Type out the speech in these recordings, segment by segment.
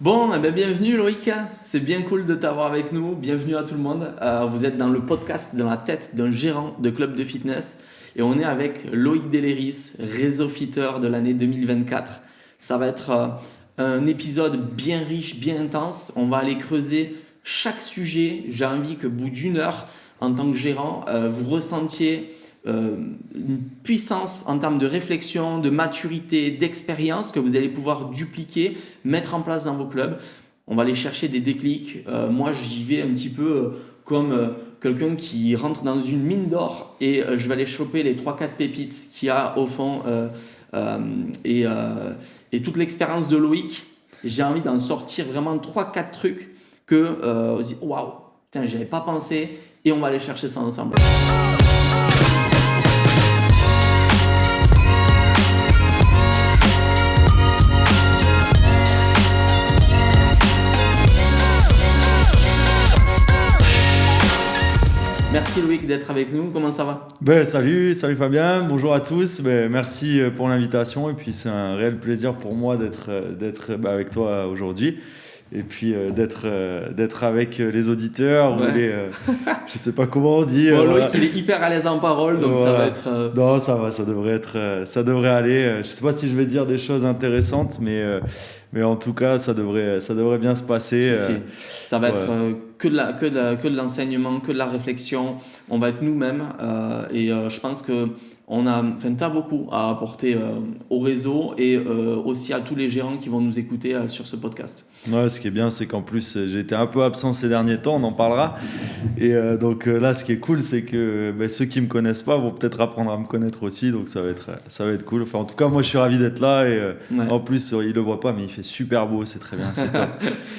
Bon, eh ben, bienvenue Loïc, c'est bien cool de t'avoir avec nous, bienvenue à tout le monde. Vous êtes dans le podcast Dans la tête d'un gérant de club de fitness et on est avec Loïc Deléris, réseau fitter de l'année 2024. Ça va être un épisode bien riche, bien intense, on va aller creuser chaque sujet. J'ai envie qu'au bout d'une heure, en tant que gérant, vous ressentiez une puissance en termes de réflexion, de maturité, d'expérience que vous allez pouvoir dupliquer, mettre en place dans vos clubs. On va aller chercher des déclics. Moi, j'y vais un petit peu comme quelqu'un qui rentre dans une mine d'or et je vais aller choper les 3-4 pépites qu'il y a au fond et toute l'expérience de Loïc. J'ai envie d'en sortir vraiment 3-4 trucs que on se dit waouh, putain, j'y avais pas pensé et on va aller chercher ça ensemble. Merci Loïc d'être avec nous, comment ça va? Salut Fabien, bonjour à tous. Merci pour l'invitation et puis c'est un réel plaisir pour moi d'être avec toi aujourd'hui et puis d'être avec les auditeurs ou je sais pas comment on dit. Bon, Loïc il est hyper à l'aise en parole donc ça va être... Non, ça va, ça devrait aller. Je sais pas si je vais dire des choses intéressantes mais en tout cas ça devrait bien se passer. Si. Ça va être que de l'enseignement, que de la réflexion. On va être nous-mêmes et je pense que t'as beaucoup à apporter au réseau et aussi à tous les gérants qui vont nous écouter sur ce podcast. Ouais, ce qui est bien, c'est qu'en plus j'ai été un peu absent ces derniers temps, on en parlera. Et donc là, ce qui est cool, c'est que ceux qui me connaissent pas vont peut-être apprendre à me connaître aussi, donc ça va être cool. Enfin, en tout cas, moi, je suis ravi d'être là et en plus, ils le voient pas, mais il fait super beau, c'est très bien, c'est top.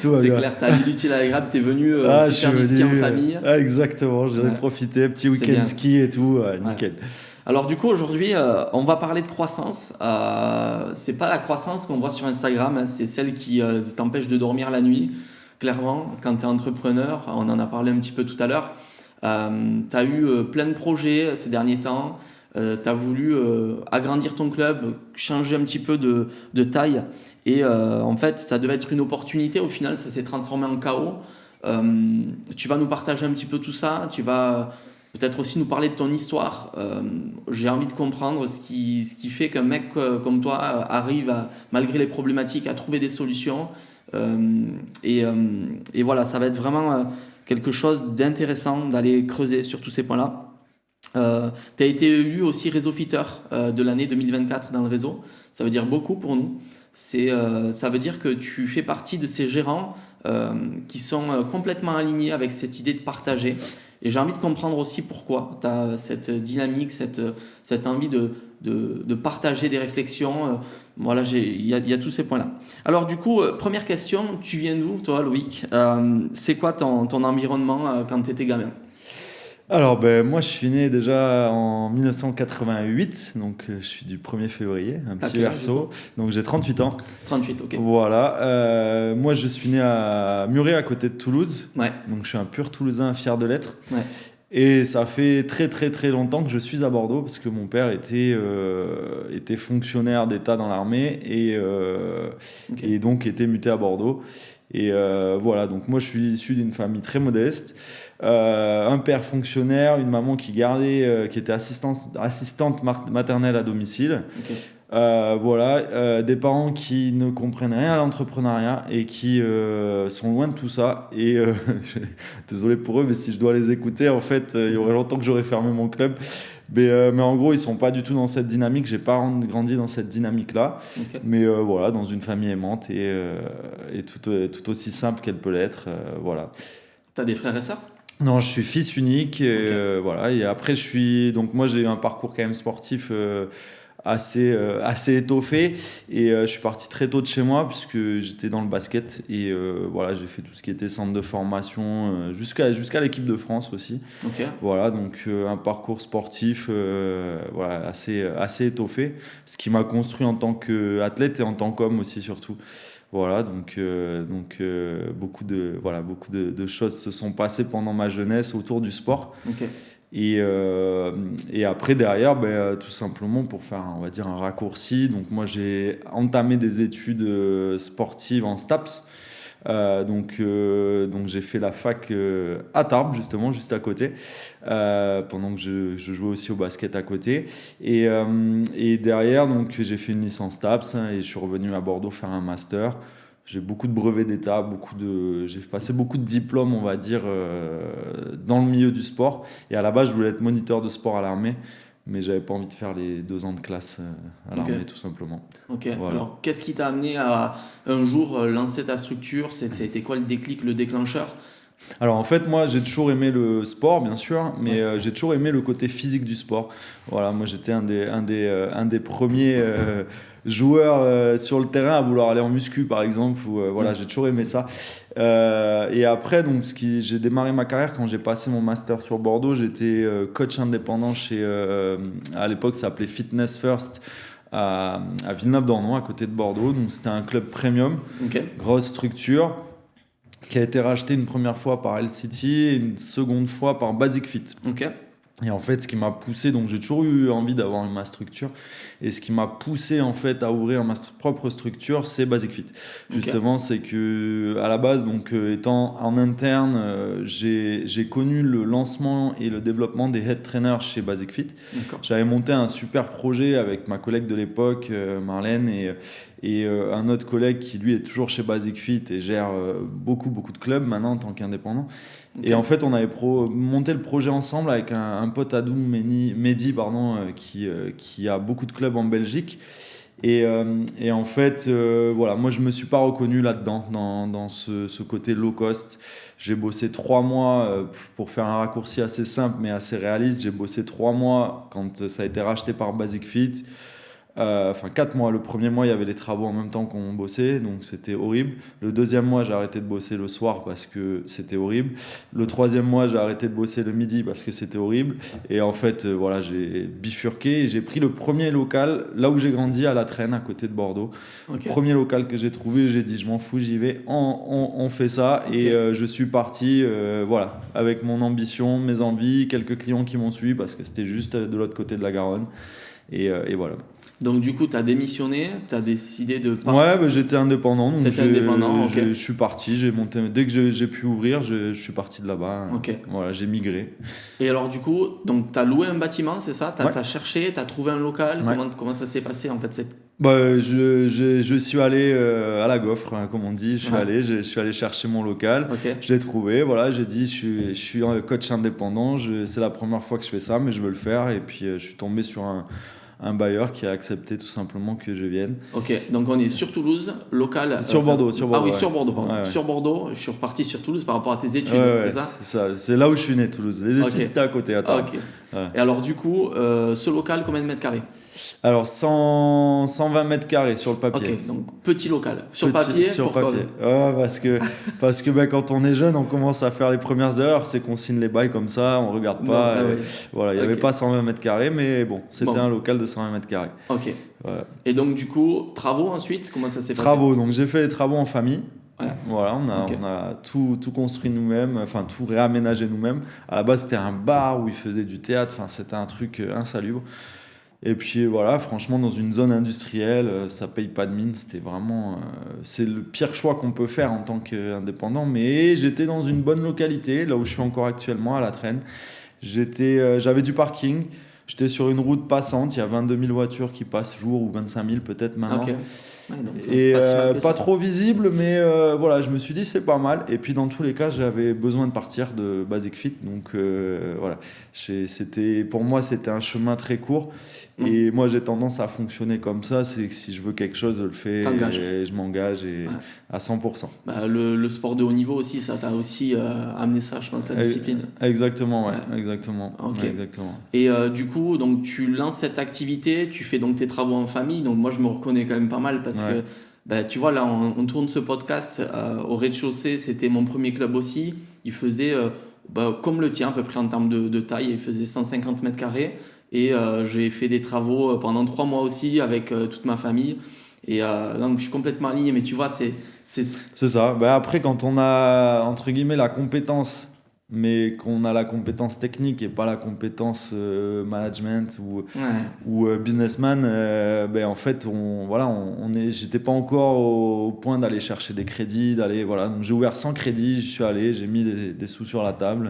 C'est clair, t'as mis l'utile à l'agréable, t'es venu aussi faire du ski en famille. Exactement, j'ai profité, petit week-end ski et tout, nickel. Alors du coup aujourd'hui on va parler de croissance. C'est pas la croissance qu'on voit sur Instagram, hein, c'est celle qui t'empêche de dormir la nuit. Clairement, quand tu es entrepreneur, on en a parlé un petit peu tout à l'heure, tu as eu plein de projets ces derniers temps, tu as voulu agrandir ton club, changer un petit peu de taille et en fait ça devait être une opportunité, au final ça s'est transformé en chaos. Tu vas nous partager un petit peu tout ça, tu vas peut-être aussi nous parler de ton histoire. J'ai envie de comprendre ce qui fait qu'un mec comme toi arrive, malgré les problématiques, à trouver des solutions. Et voilà, ça va être vraiment quelque chose d'intéressant d'aller creuser sur tous ces points-là. Tu as été élu aussi réseau fitter de l'année 2024 dans le réseau. Ça veut dire beaucoup pour nous. Ça veut dire que tu fais partie de ces gérants qui sont complètement alignés avec cette idée de partager. Et j'ai envie de comprendre aussi pourquoi tu as cette dynamique, cette envie de partager des réflexions. Voilà, il y a tous ces points-là. Alors du coup, première question, tu viens d'où toi Loïc? C'est quoi ton environnement quand tu étais gamin? Alors, moi, je suis né déjà en 1988, donc je suis du 1er février, un petit verso, donc j'ai 38 ans. 38, ok. Voilà, moi je suis né à Muret, à côté de Toulouse, donc je suis un pur Toulousain fier de l'être. Ouais. Et ça fait très très très longtemps que je suis à Bordeaux, parce que mon père était fonctionnaire d'État dans l'armée et donc était muté à Bordeaux. Et voilà, donc moi je suis issu d'une famille très modeste. Un père fonctionnaire, une maman qui était assistante maternelle à domicile. Voilà, des parents qui ne comprennent rien à l'entrepreneuriat et qui sont loin de tout ça. Et désolé pour eux, mais si je dois les écouter, en fait, il y aurait longtemps que j'aurais fermé mon club. Mais en gros, ils sont pas du tout dans cette dynamique. J'ai pas grandi dans cette dynamique-là. Okay. Mais voilà, dans une famille aimante et tout aussi simple qu'elle peut l'être. Voilà. T'as des frères et sœurs? Non, je suis fils unique. Et, voilà. Et après, donc moi, j'ai eu un parcours quand même sportif assez étoffé et je suis parti très tôt de chez moi puisque j'étais dans le basket et voilà, j'ai fait tout ce qui était centre de formation jusqu'à l'équipe de France aussi. Voilà, donc un parcours sportif voilà, assez étoffé, ce qui m'a construit en tant qu'athlète et en tant qu'homme aussi surtout. Voilà, donc beaucoup de choses se sont passées pendant ma jeunesse autour du sport. Et après, derrière, tout simplement pour faire, on va dire, un raccourci. Donc, moi, j'ai entamé des études sportives en STAPS. Donc j'ai fait la fac à Tarbes, justement, juste à côté, pendant que je jouais aussi au basket à côté. Et derrière, donc, j'ai fait une licence STAPS et je suis revenu à Bordeaux faire un master. J'ai beaucoup de brevets d'État, j'ai passé beaucoup de diplômes, on va dire, dans le milieu du sport. Et à la base, je voulais être moniteur de sport à l'armée, mais j'avais pas envie de faire les 2 ans de classe à l'armée, tout simplement. Ok. Voilà. Alors, qu'est-ce qui t'a amené à un jour lancer ta structure? C'était quoi le déclic, le déclencheur? Alors en fait, moi j'ai toujours aimé le sport, bien sûr, mais j'ai toujours aimé le côté physique du sport. Voilà, moi j'étais un des premiers joueurs sur le terrain à vouloir aller en muscu, par exemple. Voilà, j'ai toujours aimé ça. Et après, donc, j'ai démarré ma carrière quand j'ai passé mon master sur Bordeaux. J'étais coach indépendant à l'époque, ça s'appelait Fitness First. À Villeneuve-d'Ornon, à côté de Bordeaux. Donc c'était un club premium, grosse structure, qui a été racheté une première fois par LCT et une seconde fois par Basic Fit. Et en fait, ce qui m'a poussé, donc j'ai toujours eu envie d'avoir ma structure, et ce qui m'a poussé en fait à ouvrir ma propre structure, c'est Basic Fit. Justement, c'est que à la base, donc étant en interne, j'ai connu le lancement et le développement des head trainers chez Basic Fit. J'avais monté un super projet avec ma collègue de l'époque, Marlène, et un autre collègue qui lui est toujours chez Basic Fit et gère beaucoup de clubs maintenant en tant qu'indépendant. Et en fait, on avait monté le projet ensemble avec un pote Adoum Mehdi, qui a beaucoup de clubs en Belgique. Et en fait, voilà, moi je me suis pas reconnu là-dedans, dans ce côté low cost. J'ai bossé 3 mois, pour faire un raccourci assez simple mais assez réaliste. J'ai bossé 3 mois quand ça a été racheté par Basic Fit. Enfin 4 mois. Le premier mois, il y avait les travaux en même temps qu'on bossait, donc c'était horrible. Le deuxième mois, j'ai arrêté de bosser le soir parce que c'était horrible. Le troisième mois, j'ai arrêté de bosser le midi parce que c'était horrible. Et en fait, voilà, j'ai bifurqué et j'ai pris le premier local, là où j'ai grandi, à La Traîne, à côté de Bordeaux. Premier local que j'ai trouvé, j'ai dit, je m'en fous, j'y vais, on fait ça. Et je suis parti, voilà, avec mon ambition, mes envies, quelques clients qui m'ont suivi parce que c'était juste de l'autre côté de la Garonne. Et voilà. Donc du coup, tu as démissionné, tu as décidé de partir. Ouais, j'étais indépendant, donc je suis parti, j'ai monté, dès que j'ai pu ouvrir, je suis parti de là-bas. Voilà, j'ai migré. Et alors du coup, donc tu as loué un bâtiment, c'est ça? Tu as cherché, tu as trouvé un local, comment ça s'est passé en fait je suis allé à la gaufre, hein, comme on dit. Je suis allé chercher mon local. Je l'ai trouvé. Voilà, j'ai dit, je suis coach indépendant. C'est la première fois que je fais ça, mais je veux le faire. Et puis, je suis tombé sur un bailleur qui a accepté tout simplement que je vienne. Donc on est sur Toulouse, local. Sur Bordeaux. Ah oui, sur Bordeaux, pardon. Sur Bordeaux, je suis reparti sur Toulouse par rapport à tes études, c'est ça? C'est ça. C'est là où je suis né, Toulouse. Les études, c'était à côté. Et alors, du coup, ce local, combien de mètres carrés? Alors 120 mètres carrés sur le papier. Donc petit local. Sur papier. Parce que quand on est jeune, on commence à faire les premières erreurs. C'est qu'on signe les bails comme ça, on regarde pas. Voilà, il n'y avait pas 120 mètres carrés, mais bon, c'était un local de 120 mètres carrés. Voilà. Et donc du coup, travaux ensuite, comment ça s'est passé? Travaux, donc j'ai fait les travaux en famille. Voilà, on a tout construit nous-mêmes, enfin tout réaménagé nous-mêmes. À la base, c'était un bar où ils faisaient du théâtre. Enfin, c'était un truc insalubre. Et puis voilà, franchement, dans une zone industrielle, ça paye pas de mine. C'était vraiment, c'est le pire choix qu'on peut faire en tant qu'indépendant. Mais j'étais dans une bonne localité, là où je suis encore actuellement, à La Traîne. J'avais du parking. J'étais sur une route passante. Il y a 22 000 voitures qui passent jour, ou 25 000 peut-être maintenant. Et pas trop visible, mais voilà, je me suis dit c'est pas mal. Et puis dans tous les cas, j'avais besoin de partir de Basic Fit, donc voilà, pour moi c'était un chemin très court. Et moi j'ai tendance à fonctionner comme ça, c'est que si je veux quelque chose, je le fais, et je m'engage à 100%. Le sport de haut niveau aussi, ça t'a aussi amené ça, je pense, la discipline. Exactement, exactement. Et du coup, donc tu lances cette activité, tu fais donc tes travaux en famille, donc moi je me reconnais quand même pas mal parce que tu vois là, on tourne ce podcast au rez-de-chaussée, c'était mon premier club aussi. Il faisait comme le tien à peu près en termes de taille, il faisait 150 mètres carrés. Et j'ai fait des travaux pendant 3 mois aussi avec toute ma famille. Et donc je suis complètement aligné, mais tu vois, c'est ça. Après, quand on a entre guillemets la compétence mais qu'on a la compétence technique et pas la compétence management ou businessman, en fait, j'étais pas encore au point d'aller chercher des crédits, donc j'ai ouvert sans crédit, j'y suis allé, j'ai mis des sous sur la table,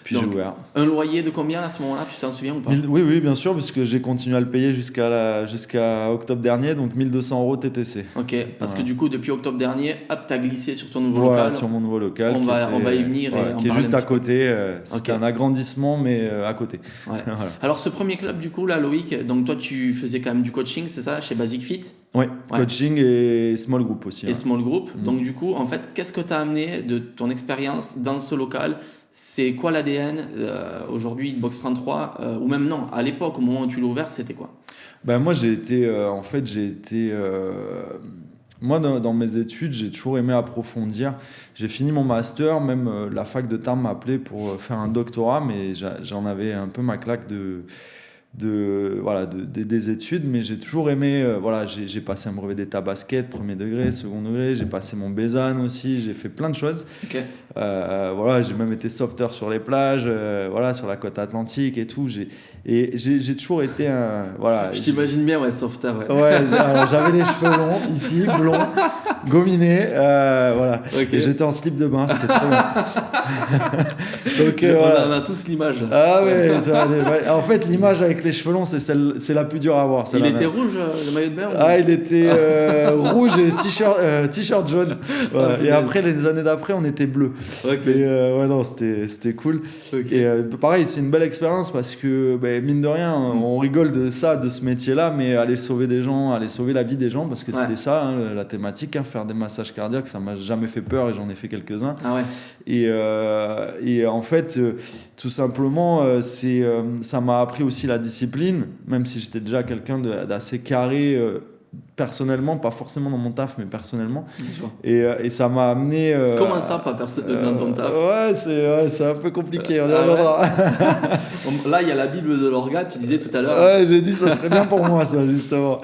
puis donc, j'ai ouvert. Un loyer de combien à ce moment-là, tu t'en souviens ou pas? Oui, bien sûr, parce que j'ai continué à le payer jusqu'à octobre dernier, donc 1 200 € TTC. Ok, parce que du coup, depuis octobre dernier, hop, t'as glissé sur ton nouveau Voilà, local. sur mon nouveau local. On va y venir. Et qui est juste à côté. C'était un agrandissement, mais à côté. Ouais. Voilà. Alors, ce premier club, du coup, là, Loïc, donc toi, tu faisais quand même du coaching, c'est ça, chez Basic Fit? Ouais, coaching et small group aussi. Et small group. Donc, du coup, en fait, qu'est-ce que tu as amené de ton expérience dans ce local? C'est quoi l'ADN aujourd'hui, Hitbox 33 ou même non, à l'époque, au moment où tu l'as ouvert, c'était quoi? Moi, moi, dans mes études, j'ai toujours aimé approfondir. J'ai fini mon master, même la fac de Tarbes m'a appelé pour faire un doctorat, mais j'en avais un peu ma claque des études, mais j'ai toujours aimé, j'ai passé un brevet d'état basket, premier degré, second degré, j'ai passé mon BESAN aussi, j'ai fait plein de choses. Okay. J'ai même été sauveteur sur les plages, sur la côte atlantique et tout. J'ai toujours été un... Je t'imagine bien, sauveteur. Alors, j'avais les cheveux longs, ici, blonds, gominés, Okay. Et j'étais en slip de bain, c'était trop bien. Donc, on a tous l'image. Ah ouais, en fait, l'image avec les cheveux longs, c'est la plus dure à avoir. Il était rouge, le maillot de bain il était rouge et t-shirt jaune. Voilà. Et après, les années d'après, on était bleu. C'était cool. Et pareil, c'est une belle expérience parce que, mine de rien, on rigole de ce métier-là, mais aller sauver des gens, aller sauver la vie des gens, parce que c'était ça, la thématique, faire des massages cardiaques, ça m'a jamais fait peur et j'en ai fait quelques-uns. Ah ouais. Et en fait, tout simplement, ça m'a appris aussi la discipline, même si j'étais déjà quelqu'un d'assez carré personnellement, pas forcément dans mon taf, mais personnellement. Et ça m'a amené... Comment ça, pas dans ton taf? C'est un peu compliqué, on y reviendra. Là, il y a la Bible de l'orga, tu disais tout à l'heure. Ouais, j'ai dit ça serait bien pour moi, ça, justement.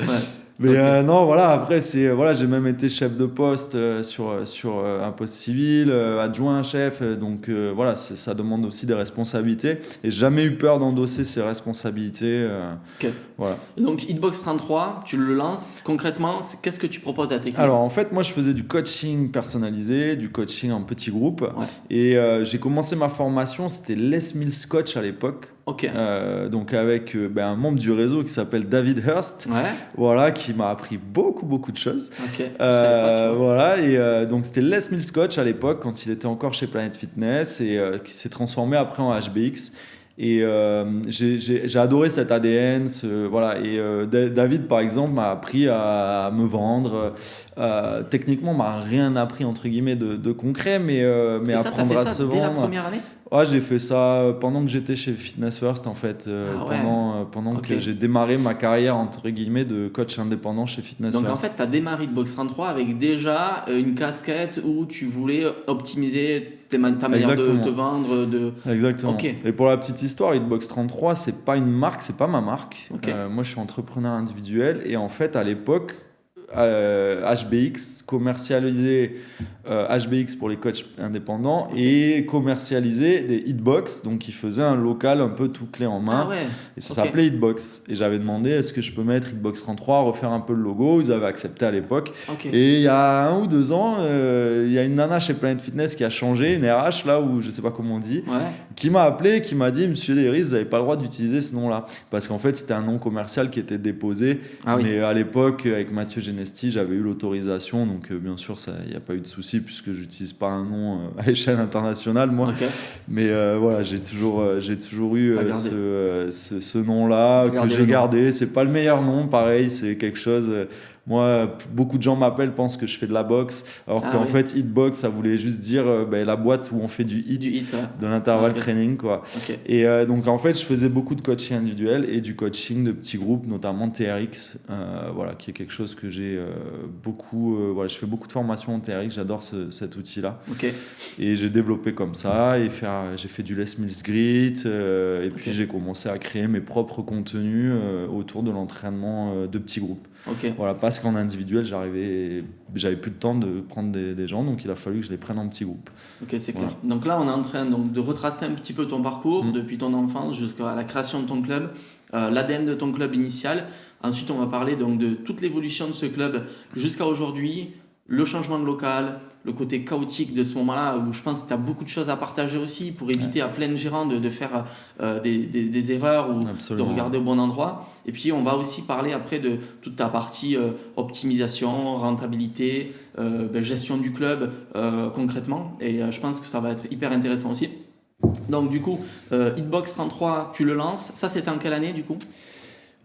Mais après, j'ai même été chef de poste sur un poste civil, adjoint chef, donc ça demande aussi des responsabilités. Et j'ai jamais eu peur d'endosser ces responsabilités. Voilà. Donc, Hitbox 33, tu le lances concrètement, qu'est-ce que tu proposes à tes clients? Alors, en fait, moi, je faisais du coaching personnalisé, du coaching en petits groupes. Et j'ai commencé ma formation, c'était Les Mills Coach à l'époque. Donc avec un membre du réseau qui s'appelle David Hurst, qui m'a appris beaucoup de choses. Donc c'était Les Mills Coach à l'époque quand il était encore chez Planet Fitness et qui s'est transformé après en HBX. Et j'ai adoré cet ADN, David par exemple m'a appris à me vendre. Techniquement, m'a rien appris entre guillemets de concret, mais apprendre à se vendre. Dès la première année? J'ai fait ça pendant que j'étais chez Fitness First en fait, pendant que j'ai démarré ma carrière entre guillemets de coach indépendant chez Fitness First. Donc en fait, tu as démarré Hitbox 33 avec déjà une casquette où tu voulais optimiser ta manière de te vendre. Exactement. Et pour la petite histoire, Hitbox 33, c'est pas une marque, c'est pas ma marque. Moi, je suis entrepreneur individuel et en fait, à l'époque, HBX commercialisait HBX pour les coachs indépendants et commercialisait des Hitbox, donc ils faisaient un local un peu tout clé en main et ça s'appelait Hitbox. Et j'avais demandé est-ce que je peux mettre Hitbox 33, refaire un peu le logo, ils avaient accepté à l'époque. Et il y a 1 ou 2 ans, il y a une nana chez Planet Fitness qui a changé, une RH là, ou je sais pas comment on dit, qui m'a appelé, qui m'a dit monsieur Derys, vous n'avez pas le droit d'utiliser ce nom là, parce qu'en fait c'était un nom commercial qui était déposé, mais à l'époque avec Mathieu Genesti j'avais eu l'autorisation, donc bien sûr il n'y a pas eu de souci puisque j'utilise pas un nom à échelle internationale moi, mais j'ai toujours eu ce nom là que j'ai gardé. C'est pas le meilleur nom, pareil, c'est quelque chose moi, beaucoup de gens m'appellent, pensent que je fais de la boxe, alors qu'en fait, Hitbox, ça voulait juste dire la boîte où on fait du hit de l'intervalle training, quoi. Et donc, en fait, je faisais beaucoup de coaching individuel et du coaching de petits groupes, notamment TRX, qui est quelque chose que j'ai beaucoup... je fais beaucoup de formations en TRX, j'adore cet outil-là. Et j'ai développé comme ça, et j'ai fait du Les Mills Grit, et puis j'ai commencé à créer mes propres contenus autour de l'entraînement de petits groupes. Ok. Voilà, parce qu'en individuel, j'avais plus le temps de prendre des gens, donc il a fallu que je les prenne en petits groupes. Ok, c'est Voilà. clair. Donc là, on est en train donc, de retracer un petit peu ton parcours depuis ton enfance jusqu'à la création de ton club, l'ADN de ton club initial. Ensuite, on va parler donc de toute l'évolution de ce club jusqu'à aujourd'hui, le changement de local, le côté chaotique de ce moment-là, où je pense que tu as beaucoup de choses à partager aussi pour éviter à plein de gérants de faire des erreurs ou Absolument. de regarder au bon endroit. Et puis, on va aussi parler après de toute ta partie optimisation, rentabilité, gestion du club concrètement. Et je pense que ça va être hyper intéressant aussi. Donc, du coup, Hitbox 33, tu le lances. Ça, c'était en quelle année du coup ?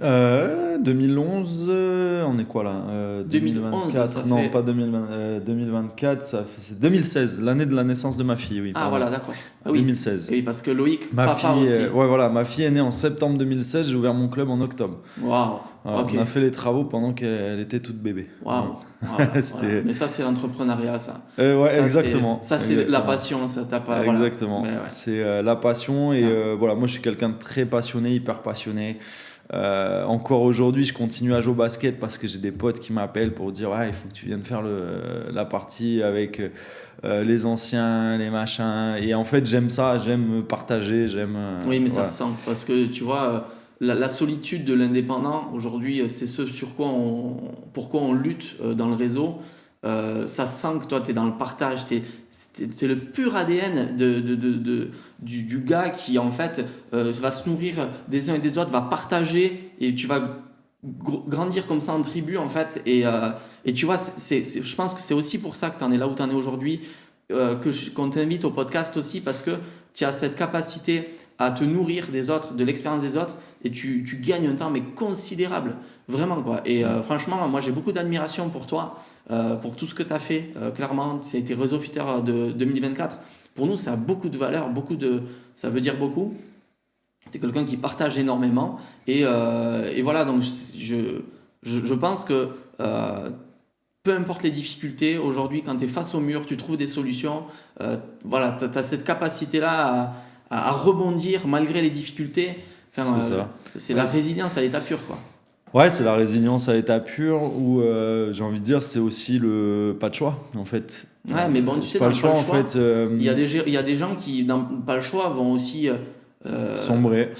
2011, on est quoi là 2011, 2024, ça non fait... pas 2024, c'est 2016, l'année de la naissance de ma fille, oui. Ah pardon. voilà, d'accord. Ah, oui. 2016. Oui, parce que Loïc, Ma papa fille, aussi. ouais, voilà, ma fille est née en septembre 2016, j'ai ouvert mon club en octobre. Waouh. Voilà, Ok. On a fait les travaux pendant qu'elle était toute bébé. Waouh. Voilà. Voilà. Mais ça, c'est l'entrepreneuriat, ça. Ouais, Ça, exactement. Ça, c'est exactement. la passion. Ça, t'as pas... Exactement. Voilà. Ouais. C'est la passion et voilà, moi je suis quelqu'un de très passionné, hyper passionné. Encore aujourd'hui, je continue à jouer au basket parce que j'ai des potes qui m'appellent pour dire il faut que tu viennes faire la partie avec les anciens, les machins. Et en fait, j'aime ça, j'aime partager, j'aime. Oui, mais voilà. ça se sent. Parce que tu vois, la solitude de l'indépendant, aujourd'hui, c'est ce sur quoi pourquoi on lutte dans le réseau. Ça sent que toi, tu es dans le partage, t'es le pur ADN du gars qui, en fait, va se nourrir des uns et des autres, va partager et tu vas grandir comme ça en tribu, en fait. Et tu vois, je pense que c'est aussi pour ça que tu en es là où tu en es aujourd'hui, qu'on t'invite au podcast aussi, parce que tu as cette capacité à te nourrir des autres, de l'expérience des autres, et tu gagnes un temps mais considérable, vraiment quoi. Et franchement, moi j'ai beaucoup d'admiration pour toi, pour tout ce que tu as fait, clairement. Ça a été Réseau Fitter de 2024. Pour nous, ça a beaucoup de valeur, ça veut dire beaucoup. Tu es quelqu'un qui partage énormément, et voilà, donc je pense que peu importe les difficultés, aujourd'hui, quand tu es face au mur, tu trouves des solutions. Voilà, tu as cette capacité-là à rebondir malgré les difficultés. Enfin, c'est la résilience à l'état pur, quoi. Ouais, c'est la résilience à l'état pur où j'ai envie de dire c'est aussi le pas de choix en fait. Ouais, mais bon, tu sais, pas dans le choix pas le en choix, fait. il y a des gens qui, dans pas le choix, vont aussi sombrer.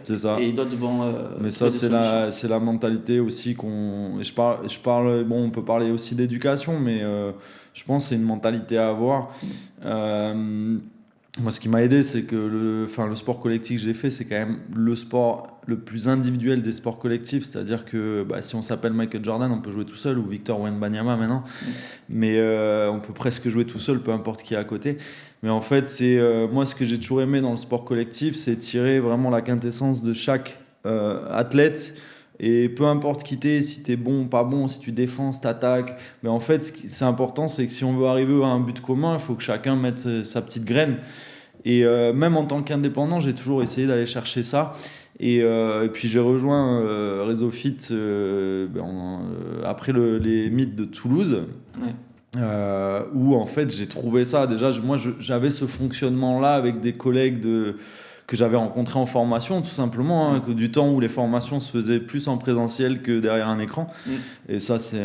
C'est ça. Et d'autres vont. Mais ça, c'est la mentalité aussi qu'on. Et je parle. Bon, on peut parler aussi d'éducation, mais je pense que c'est une mentalité à avoir. Moi, ce qui m'a aidé, c'est que le sport collectif que j'ai fait, c'est quand même le sport le plus individuel des sports collectifs. C'est-à-dire que si on s'appelle Michael Jordan, on peut jouer tout seul, ou Victor Wembanyama maintenant. Mais on peut presque jouer tout seul, peu importe qui est à côté. Mais en fait, moi, ce que j'ai toujours aimé dans le sport collectif, c'est tirer vraiment la quintessence de chaque athlète. Et peu importe qui t'es, si t'es bon ou pas bon, si tu défends, si t'attaques, mais en fait, ce qui c'est important, c'est que si on veut arriver à un but commun, il faut que chacun mette sa petite graine. Et même en tant qu'indépendant, j'ai toujours essayé d'aller chercher ça. Et puis j'ai rejoint Réseau Fit après les Mythes de Toulouse. Ouais. Où en fait j'ai trouvé ça. Déjà, j'avais ce fonctionnement-là avec des collègues que j'avais rencontrés en formation, tout simplement, que du temps où les formations se faisaient plus en présentiel que derrière un écran. Et ça, c'est,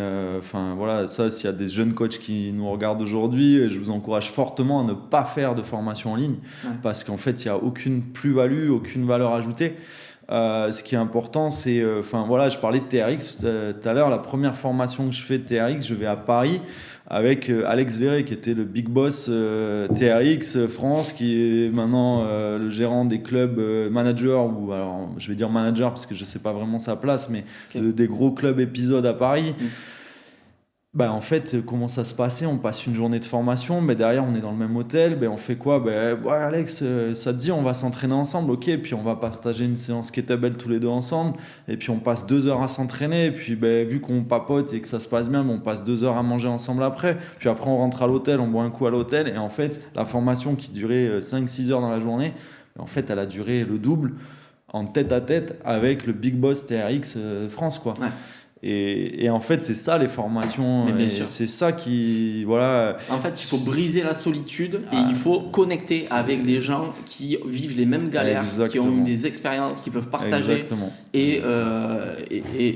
voilà, ça, s'il y a des jeunes coachs qui nous regardent aujourd'hui, je vous encourage fortement à ne pas faire de formation en ligne, parce qu'en fait, il n'y a aucune plus-value, aucune valeur ajoutée. Ce qui est important, c'est, voilà, je parlais de TRX tout à l'heure. La première formation que je fais de TRX, je vais à Paris avec Alex Verret, qui était le big boss TRX France, qui est maintenant le gérant des clubs manager, ou alors je vais dire manager parce que je sais pas vraiment sa place, mais des gros clubs épisodes à Paris. En fait, comment ça se passait? On passe une journée de formation, derrière on est dans le même hôtel, on fait quoi? Alex, ça te dit, on va s'entraîner ensemble, ok, puis on va partager une séance kettlebell tous les deux ensemble, et puis on passe 2 heures à s'entraîner, et puis vu qu'on papote et que ça se passe bien, on passe 2 heures à manger ensemble après, puis après on rentre à l'hôtel, on boit un coup à l'hôtel, et en fait, la formation qui durait 5-6 heures dans la journée, en fait, elle a duré le double en tête à tête avec le big boss TRX France, quoi. Ouais. Et en fait, c'est ça les formations. Mais bien et sûr. c'est ça qui. Voilà. En fait, il faut briser la solitude et il faut connecter avec des gens qui vivent les mêmes galères, qui ont eu Exactement. des expériences, qui peuvent partager. Exactement. Et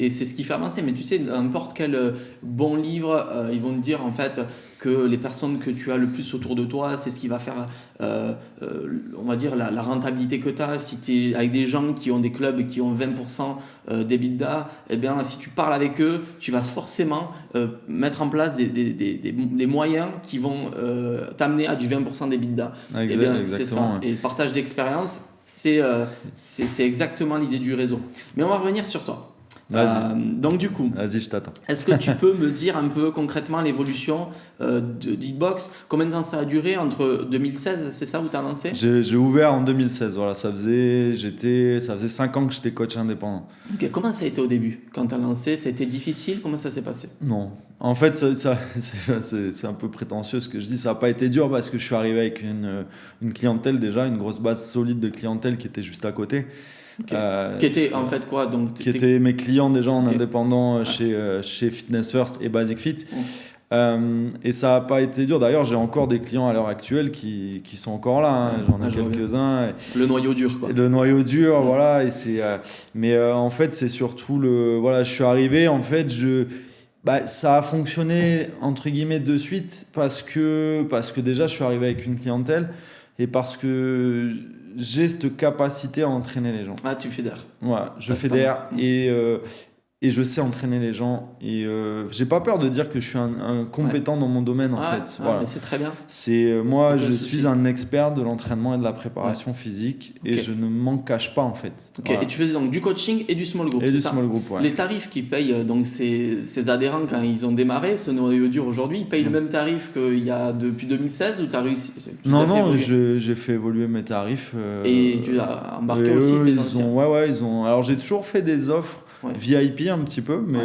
c'est ce qui fait avancer. Mais tu sais, n'importe quel bon livre, ils vont te dire en fait que les personnes que tu as le plus autour de toi, c'est ce qui va faire, on va dire, la rentabilité que tu as. Si tu es avec des gens qui ont des clubs qui ont 20% d'EBITDA, eh bien, si tu parles avec eux, tu vas forcément mettre en place des moyens qui vont t'amener à du 20% d'EBITDA. Eh bien, c'est ça. Ouais. Et le partage d'expérience, c'est exactement l'idée du réseau. Mais on va revenir sur toi. Donc du coup, vas-y, je t'attends. Est-ce que tu peux me dire un peu concrètement l'évolution d'Hitbox? Combien de temps ça a duré entre 2016, c'est ça où tu as lancé? J'ai ouvert en 2016, voilà, ça faisait 5 ans que j'étais coach indépendant. Ok, comment ça a été au début? Quand tu as lancé, ça a été difficile? Comment ça s'est passé? Non, en fait, c'est un peu prétentieux ce que je dis, ça n'a pas été dur parce que je suis arrivé avec une clientèle déjà, une grosse base solide de clientèle qui était juste à côté. Okay. Qui était en fait quoi donc, qui étaient mes clients déjà en indépendant chez Fitness First et Basic Fit. Et ça n'a pas été dur. D'ailleurs, j'ai encore des clients à l'heure actuelle qui sont encore là. J'en ai quelques-uns. Le noyau dur, quoi. Le noyau dur, voilà. Mais en fait, c'est surtout voilà, je suis arrivé. En fait, ça a fonctionné entre guillemets de suite parce que déjà, je suis arrivé avec une clientèle et parce que j'ai cette capacité à entraîner les gens. Ah, tu fédères. Ouais, je fédère et je sais entraîner les gens. Et j'ai pas peur de dire que je suis un compétent dans mon domaine, en fait. Voilà. Mais c'est très bien. Moi, je suis un expert de l'entraînement et de la préparation physique et je ne m'en cache pas, en fait. Okay. Voilà. Et tu faisais donc du coaching et du small group. Et du small group, ouais. Les tarifs qu'ils payent donc ces adhérents quand ils ont démarré, ce noyau dur aujourd'hui, ils payent le même tarif qu'il y a depuis 2016 ou tu as réussi? Non, j'ai fait évoluer mes tarifs. Et tu as embarqué aussi tes anciens? Alors, j'ai toujours fait des offres. VIP un petit peu, mais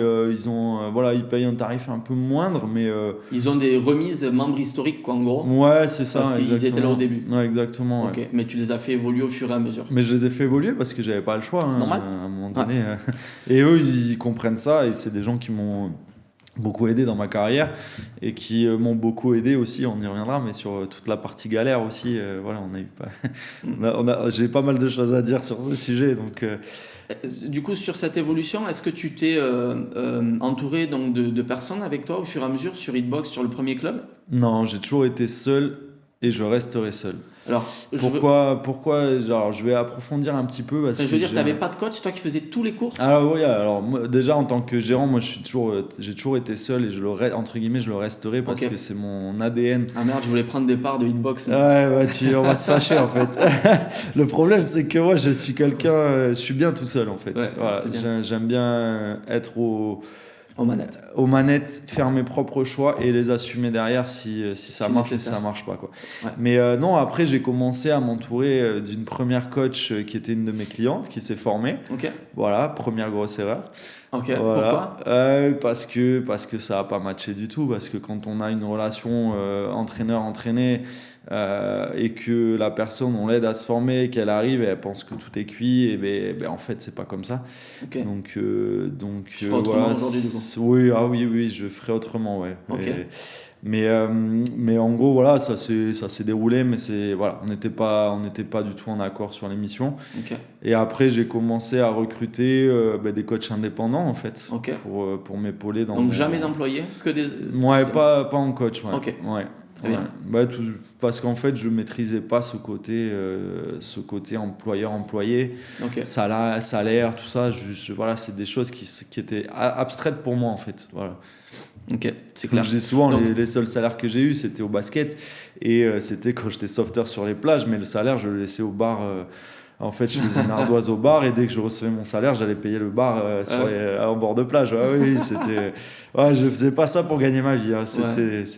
ils payent un tarif un peu moindre, mais ils ont des remises membres historiques, quoi, en gros. Ouais, c'est ça. Parce qu'ils étaient là au début. Ouais, exactement. Ok, ouais. Mais tu les as fait évoluer au fur et à mesure. Mais je les ai fait évoluer parce que j'avais pas le choix. C'est normal. À un moment donné. Et eux, ils comprennent ça, et c'est des gens qui m'ont beaucoup aidé dans ma carrière et qui m'ont beaucoup aidé aussi, on y reviendra, mais sur toute la partie galère aussi. Voilà, j'ai pas mal de choses à dire sur ce sujet, donc. Du coup, sur cette évolution, est-ce que tu t'es entouré donc, de personnes avec toi au fur et à mesure sur Hitbox, sur le premier club? Non, j'ai toujours été seul et je resterai seul. Alors, pourquoi genre, je vais approfondir un petit peu. Je veux dire, tu n'avais pas de coach, c'est toi qui faisais tous les cours? Alors oui, moi, déjà en tant que gérant, moi j'ai toujours été seul et entre guillemets je le resterai parce que c'est mon ADN. Ah merde, je voulais prendre des parts de Hitbox. On va se fâcher en fait. Le problème c'est que moi je suis je suis bien tout seul en fait. Ouais, voilà, j'aime bien être aux manettes, faire mes propres choix et les assumer derrière si ça marche ou si ça marche pas, quoi. Ouais. Mais non, après j'ai commencé à m'entourer d'une première coach qui était une de mes clientes qui s'est formée. Voilà, première grosse erreur. Pourquoi? Parce que ça a pas matché du tout, parce que quand on a une relation entraîneur-entraîné et que la personne on l'aide à se former, qu'elle arrive et elle pense que tout est cuit, et ben en fait c'est pas comme ça. Donc tu feras autrement aujourd'hui du coup? Oui, je ferai autrement, ouais. Mais en gros voilà, ça s'est déroulé, mais on n'était pas du tout en accord sur l'émission. Et après j'ai commencé à recruter des coachs indépendants en fait pour m'épauler dans. Donc jamais d'employés, que des. Pas en coach, ouais. Ouais. Très bien. Parce qu'en fait je maîtrisais pas ce côté employeur-employé, salaire, tout ça. C'est des choses qui étaient abstraites pour moi en fait. Voilà. Ok, c'est clair. Je dis souvent, les seuls salaires que j'ai eu c'était au basket et c'était quand j'étais sauveteur sur les plages, mais le salaire je le laissais au bar. En fait, je faisais une ardoise au bar et dès que je recevais mon salaire, j'allais payer le bar en bord de plage. Je faisais pas ça pour gagner ma vie.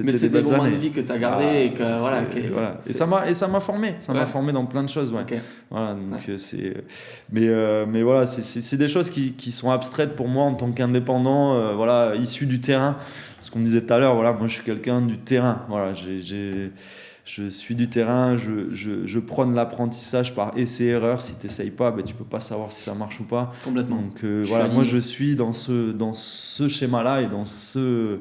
Mais c'est des moments de vie que tu as gardés et ça m'a formé. Ça m'a formé dans plein de choses. Voilà, donc mais voilà, c'est des choses qui sont abstraites pour moi en tant qu'indépendant, issu du terrain. Ce qu'on disait tout à l'heure, voilà, moi je suis quelqu'un du terrain. Voilà, je suis du terrain, je prône l'apprentissage par essai-erreur. Si tu n'essayes pas, tu peux pas savoir si ça marche ou pas. Complètement. Donc voilà, moi je suis dans ce schéma-là et dans ce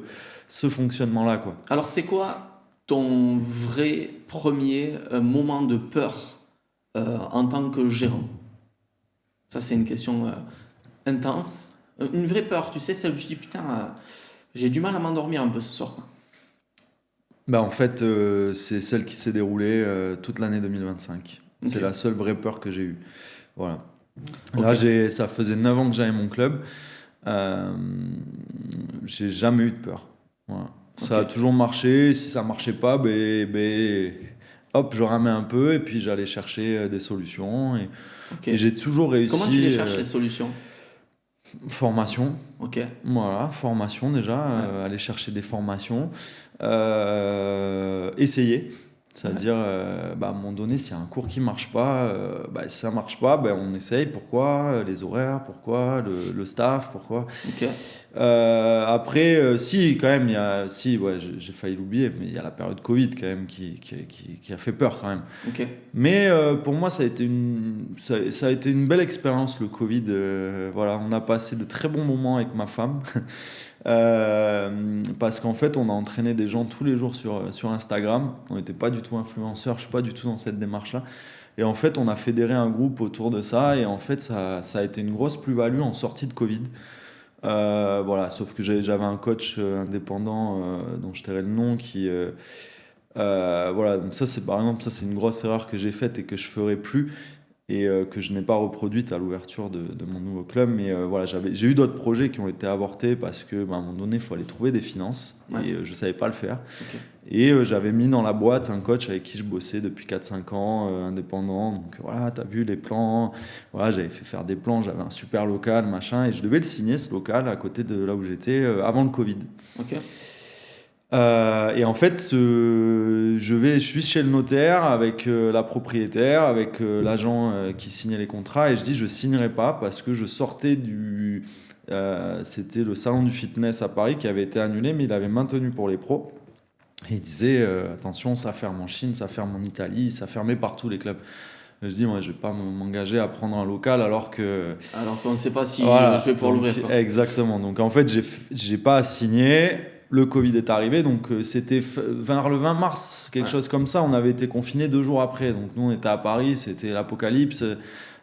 fonctionnement-là, quoi. Alors c'est quoi ton vrai premier moment de peur en tant que gérant? Ça c'est une question intense. Une vraie peur, tu sais, celle où tu dis putain, j'ai du mal à m'endormir un peu ce soir, quoi. En fait, c'est celle qui s'est déroulée toute l'année 2025. Ok. C'est la seule vraie peur que j'ai eue. Voilà. Ok. Là, ça faisait 9 ans que j'avais mon club. J'ai jamais eu de peur. Voilà. Ça a Ok. toujours marché. Si ça marchait pas, hop, je ramais un peu et puis j'allais chercher des solutions. Ok. Et j'ai toujours réussi. Comment tu les cherches les solutions? Formation. Ok. Voilà, formation déjà, aller chercher des formations, essayer. C'est-à-dire, à un moment donné, s'il y a un cours qui ne marche pas, si ça ne marche pas, on essaye. Pourquoi? Les horaires, pourquoi? Le staff, pourquoi? Ok. Après, si, quand même, j'ai failli l'oublier, mais il y a la période Covid quand même qui a fait peur quand même. Ok. Mais pour moi, ça a été une belle expérience, le Covid. Voilà, on a passé de très bons moments avec ma femme. Parce qu'en fait, on a entraîné des gens tous les jours sur Instagram. On n'était pas du tout influenceurs, je ne suis pas du tout dans cette démarche-là. Et en fait, on a fédéré un groupe autour de ça. Et en fait, ça a été une grosse plus-value en sortie de Covid. Voilà, sauf que j'avais un coach indépendant dont je tairai le nom qui... voilà, donc ça, par exemple, ça, c'est une grosse erreur que j'ai faite et que je ne ferai plus. Et que je n'ai pas reproduite à l'ouverture de mon nouveau club. Mais voilà, j'ai eu d'autres projets qui ont été avortés parce qu'à un moment donné, il faut aller trouver des finances. Ouais. Et je ne savais pas le faire. Ok. Et j'avais mis dans la boîte un coach avec qui je bossais depuis 4-5 ans, indépendant. Donc voilà, tu as vu les plans. Voilà, j'avais fait faire des plans, j'avais un super local, machin. Et je devais le signer, ce local, à côté de là où j'étais, avant le Covid. Ok. Et en fait, je suis chez le notaire avec la propriétaire, avec l'agent qui signait les contrats, et je dis je signerai pas parce que je sortais c'était le salon du fitness à Paris qui avait été annulé, mais il avait maintenu pour les pros. Et il disait attention, ça ferme en Chine, ça ferme en Italie, ça fermait partout les clubs. Et je dis moi je vais pas m'engager à prendre un local alors qu'on ne sait pas si voilà, je vais pouvoir l'ouvrir, quoi. exactement. Donc en fait, j'ai pas signé. Le Covid est arrivé, donc c'était vers le 20 mars, quelque chose comme ça. On avait été confinés 2 jours après. Donc nous, on était à Paris, c'était l'apocalypse.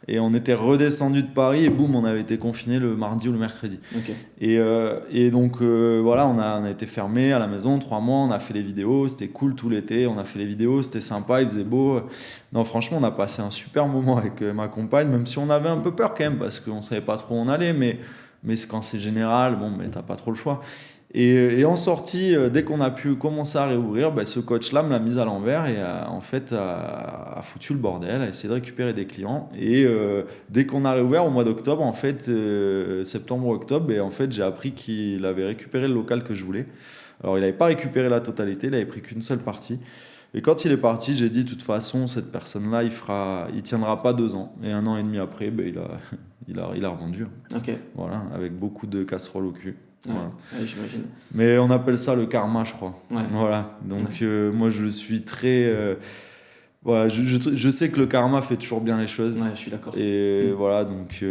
Et on était redescendu de Paris et boum, on avait été confinés le mardi ou le mercredi. Ok. Et donc voilà, on a été fermés à la maison 3 mois. On a fait les vidéos, c'était cool tout l'été. On a fait les vidéos, c'était sympa, il faisait beau. Non, franchement, on a passé un super moment avec ma compagne, même si on avait un peu peur quand même parce qu'on savait pas trop où on allait. Mais quand c'est général, bon, mais t'as pas trop le choix. Et en sortie, dès qu'on a pu commencer à réouvrir, ce coach-là me l'a mise à l'envers et en fait a foutu le bordel, a essayé de récupérer des clients. Et dès qu'on a réouvert au mois d'octobre, en fait, septembre-octobre, en fait, j'ai appris qu'il avait récupéré le local que je voulais. Alors, il n'avait pas récupéré la totalité, il n'avait pris qu'une seule partie. Et quand il est parti, j'ai dit, de toute façon, cette personne-là, il tiendra pas 2 ans. Et 1 an et demi après, il a revendu. Ok. Voilà, avec beaucoup de casseroles au cul. Voilà. Ouais, j'imagine. Mais on appelle ça le karma, je crois. Ouais. Voilà. Donc moi, je suis très... voilà, je sais que le karma fait toujours bien les choses. Ouais, je suis d'accord. Et voilà, donc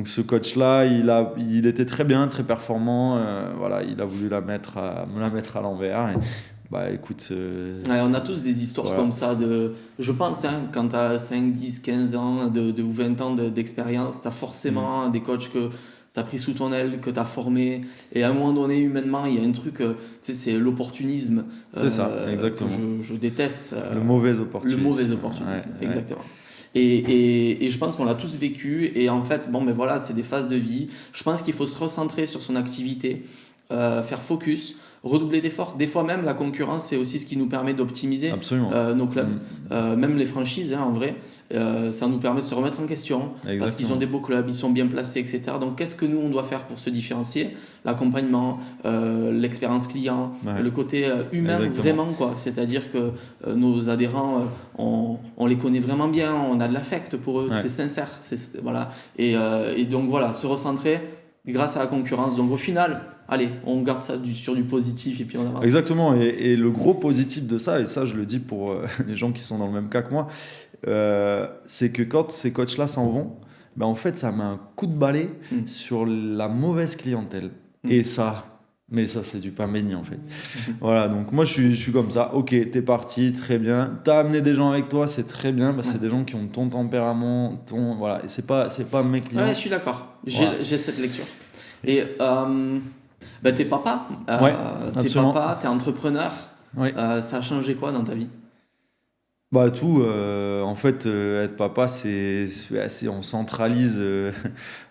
ce coach-là, il était très bien, très performant. Voilà, il a voulu me la mettre à l'envers. Et, écoute... on a tous des histoires voilà. comme ça. Je pense, quand tu as 5, 10, 15 ans ou 20 ans d'expérience, tu as forcément des coachs que tu as pris sous ton aile, que tu as formé. Et à un moment donné, humainement, il y a un truc, c'est l'opportunisme. C'est ça, exactement. Que je déteste. Le mauvais opportunisme. Le mauvais opportunisme, ouais, exactement. Et je pense qu'on l'a tous vécu. Et en fait, voilà, c'est des phases de vie. Je pense qu'il faut se recentrer sur son activité, faire focus, redoubler d'efforts. Des fois même, la concurrence, c'est aussi ce qui nous permet d'optimiser nos clubs. Même les franchises, en vrai, ça nous permet de se remettre en question. Exactement. Parce qu'ils ont des beaux clubs, ils sont bien placés, etc. Donc, qu'est-ce que nous, on doit faire pour se différencier? L'accompagnement, l'expérience client, le côté humain. Exactement. Vraiment, quoi. C'est-à-dire que nos adhérents, on les connaît vraiment bien, on a de l'affect pour eux, c'est sincère. Voilà. Et donc, voilà, se recentrer, grâce à la concurrence. Donc au final, allez, on garde ça sur du positif et puis on avance. Exactement, et le gros positif de ça, et ça je le dis pour les gens qui sont dans le même cas que moi, c'est que quand ces coachs-là s'en vont, ben en fait ça met un coup de balai sur la mauvaise clientèle. Et ça, mais ça c'est du pain béni en fait. Voilà, donc moi je suis comme ça, ok, t'es parti, très bien, t'as amené des gens avec toi, c'est très bien, parce que c'est des gens qui ont ton tempérament, voilà, et c'est pas mes clients. Ouais, je suis d'accord, Voilà. j'ai cette lecture. Et t'es papa, t'es entrepreneur, ça a changé quoi dans ta vie? Bah tout, en fait, être papa, c'est on centralise,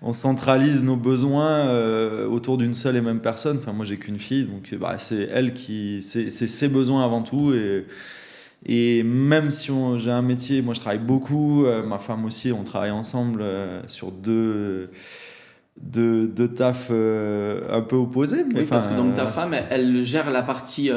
on centralise nos besoins autour d'une seule et même personne. Enfin, moi, j'ai qu'une fille, donc c'est elle c'est ses besoins avant tout. Et même si j'ai un métier, moi, je travaille beaucoup, ma femme aussi, on travaille ensemble sur deux tafs un peu opposés. Mais oui, parce que donc ta femme, elle gère la partie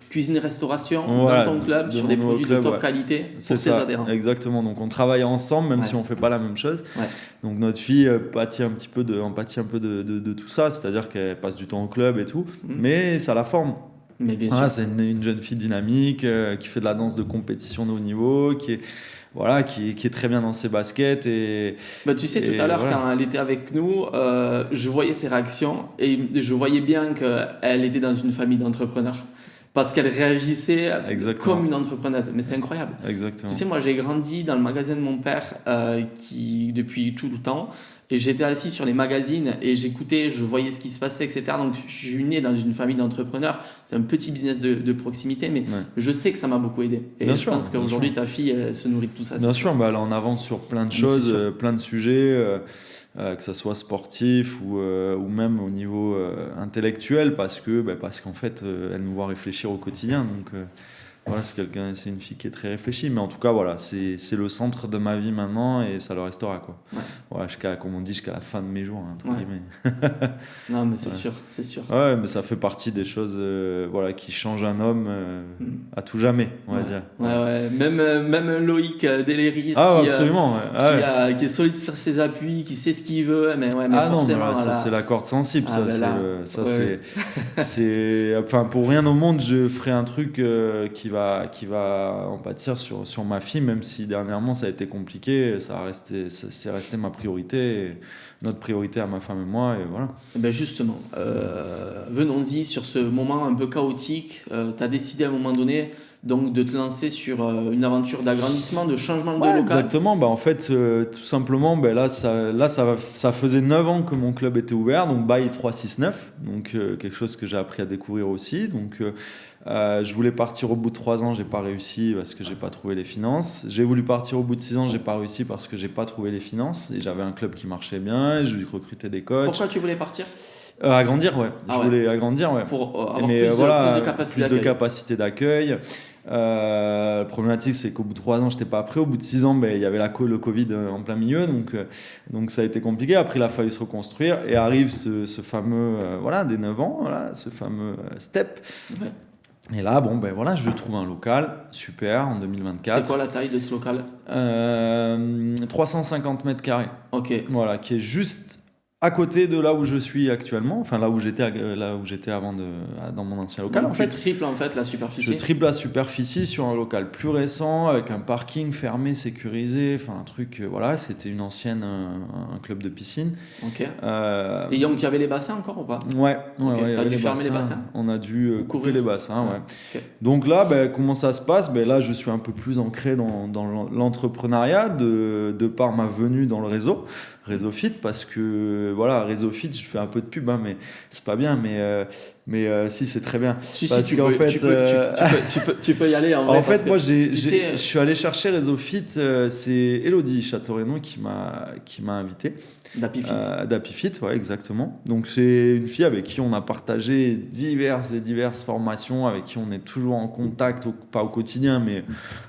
cuisine-restauration voilà, dans ton club, sur des produits de top qualité pour ses adhérents. Exactement, donc on travaille ensemble, même si on ne fait pas la même chose. Ouais. Donc notre fille pâtit un peu de tout ça, c'est-à-dire qu'elle passe du temps au club et tout, mais ça la forme. Mais bien sûr. C'est une jeune fille dynamique qui fait de la danse de compétition de haut niveau, qui est très bien dans ses baskets. Tu sais, tout à l'heure, quand elle était avec nous, je voyais ses réactions et je voyais bien qu'elle était dans une famille d'entrepreneurs. Parce qu'elle réagissait comme une entrepreneuse. Mais c'est incroyable. Exactement. Tu sais, moi, j'ai grandi dans le magasin de mon père depuis tout le temps. Et j'étais assis sur les magazines et j'écoutais, je voyais ce qui se passait, etc. Donc, je suis né dans une famille d'entrepreneurs. C'est un petit business de proximité, mais je sais que ça m'a beaucoup aidé. Et je pense qu'aujourd'hui, ta fille, elle se nourrit de tout ça. Bien sûr, elle en avance sur plein de choses, plein de sujets. Que ça soit sportif ou même au niveau intellectuel, parce qu'en fait elle nous voit réfléchir au quotidien, donc voilà, c'est une fille qui est très réfléchie, mais en tout cas voilà, c'est le centre de ma vie maintenant et ça le restera quoi. Voilà, comme on dit, jusqu'à la fin de mes jours, entre guillemets. Non mais c'est sûr. Ouais, mais ça fait partie des choses qui changent un homme à tout jamais, on va dire. Ouais. Même Loïc Deléris qui est solide sur ses appuis, qui sait ce qu'il veut, mais forcément. Non, ça c'est la corde sensible, c'est enfin pour rien au monde je ferai un truc qui va en pâtir sur ma fille, même si dernièrement ça a été compliqué, c'est resté ma priorité, notre priorité à ma femme et moi, et voilà. Et ben justement, venons-y sur ce moment un peu chaotique. Tu as décidé à un moment donné donc de te lancer sur une aventure d'agrandissement, de changement de local. Exactement, en fait tout simplement ça faisait 9 ans que mon club était ouvert, donc bail 369, donc quelque chose que j'ai appris à découvrir aussi, donc je voulais partir au bout de 3 ans, j'ai pas réussi parce que j'ai pas trouvé les finances. J'ai voulu partir au bout de 6 ans, j'ai pas réussi parce que j'ai pas trouvé les finances. Et j'avais un club qui marchait bien, je recrutais des coachs. Pourquoi tu voulais partir ? Agrandir, ouais. Je voulais agrandir, ouais. Pour avoir plus de capacité d'accueil. La problématique, c'est qu'au bout de 3 ans, j'étais pas prêt. Au bout de 6 ans, il y avait le Covid en plein milieu, donc ça a été compliqué. Après, il a fallu se reconstruire et arrive ce fameux, des 9 ans, ce fameux step. Ouais. Et là, je trouve un local super en 2024. C'est quoi la taille de ce local ? 350 mètres carrés. Ok. Voilà, qui est juste à côté de là où je suis actuellement, enfin là où j'étais avant dans mon ancien local. Donc tu triples en fait la superficie. Je triple la superficie sur un local plus récent avec un parking fermé, sécurisé, enfin un truc, c'était une ancienne un club de piscine. Ok. Et donc il y avait les bassins encore ou pas ? Ouais. T'as dû fermer les bassins ? On a dû couper les bassins, ouais. Okay. Donc là, comment ça se passe ? Là, je suis un peu plus ancré dans l'entrepreneuriat de par ma venue dans le réseau Fit, parce que Réseau Fit, je fais un peu de pub, mais c'est pas bien, mais si, c'est très bien. Tu peux y aller en vrai. En fait, moi, je suis allé chercher Réseau Fit, c'est Elodie Châteaurenon qui m'a invité. d'Apifit, ouais, exactement. Donc c'est une fille avec qui on a partagé diverses formations, avec qui on est toujours en contact, pas au quotidien, mais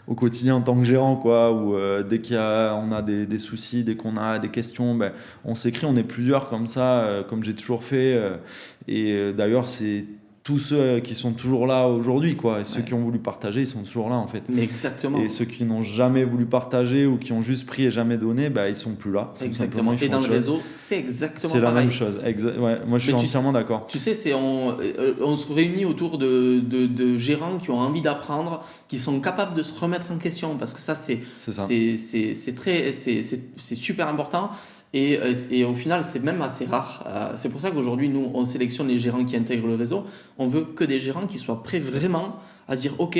au quotidien en tant que gérant, quoi. Où dès on a des soucis, dès qu'on a des questions, on s'écrit. On est plusieurs comme ça, comme j'ai toujours fait. Et d'ailleurs, c'est tous ceux qui sont toujours là aujourd'hui, quoi. Et ceux qui ont voulu partager, ils sont toujours là, en fait. Mais exactement. Et ceux qui n'ont jamais voulu partager ou qui ont juste pris et jamais donné, bah, ils sont plus là. Exactement. Et dans le réseau, c'est exactement pareil. C'est la même chose. Ouais, moi, je suis entièrement d'accord. Tu sais, on se réunit autour de gérants qui ont envie d'apprendre, qui sont capables de se remettre en question, parce que ça, c'est super important. Et au final, c'est même assez rare. C'est pour ça qu'aujourd'hui, nous, on sélectionne les gérants qui intègrent le réseau. On veut que des gérants qui soient prêts vraiment à se dire « Ok,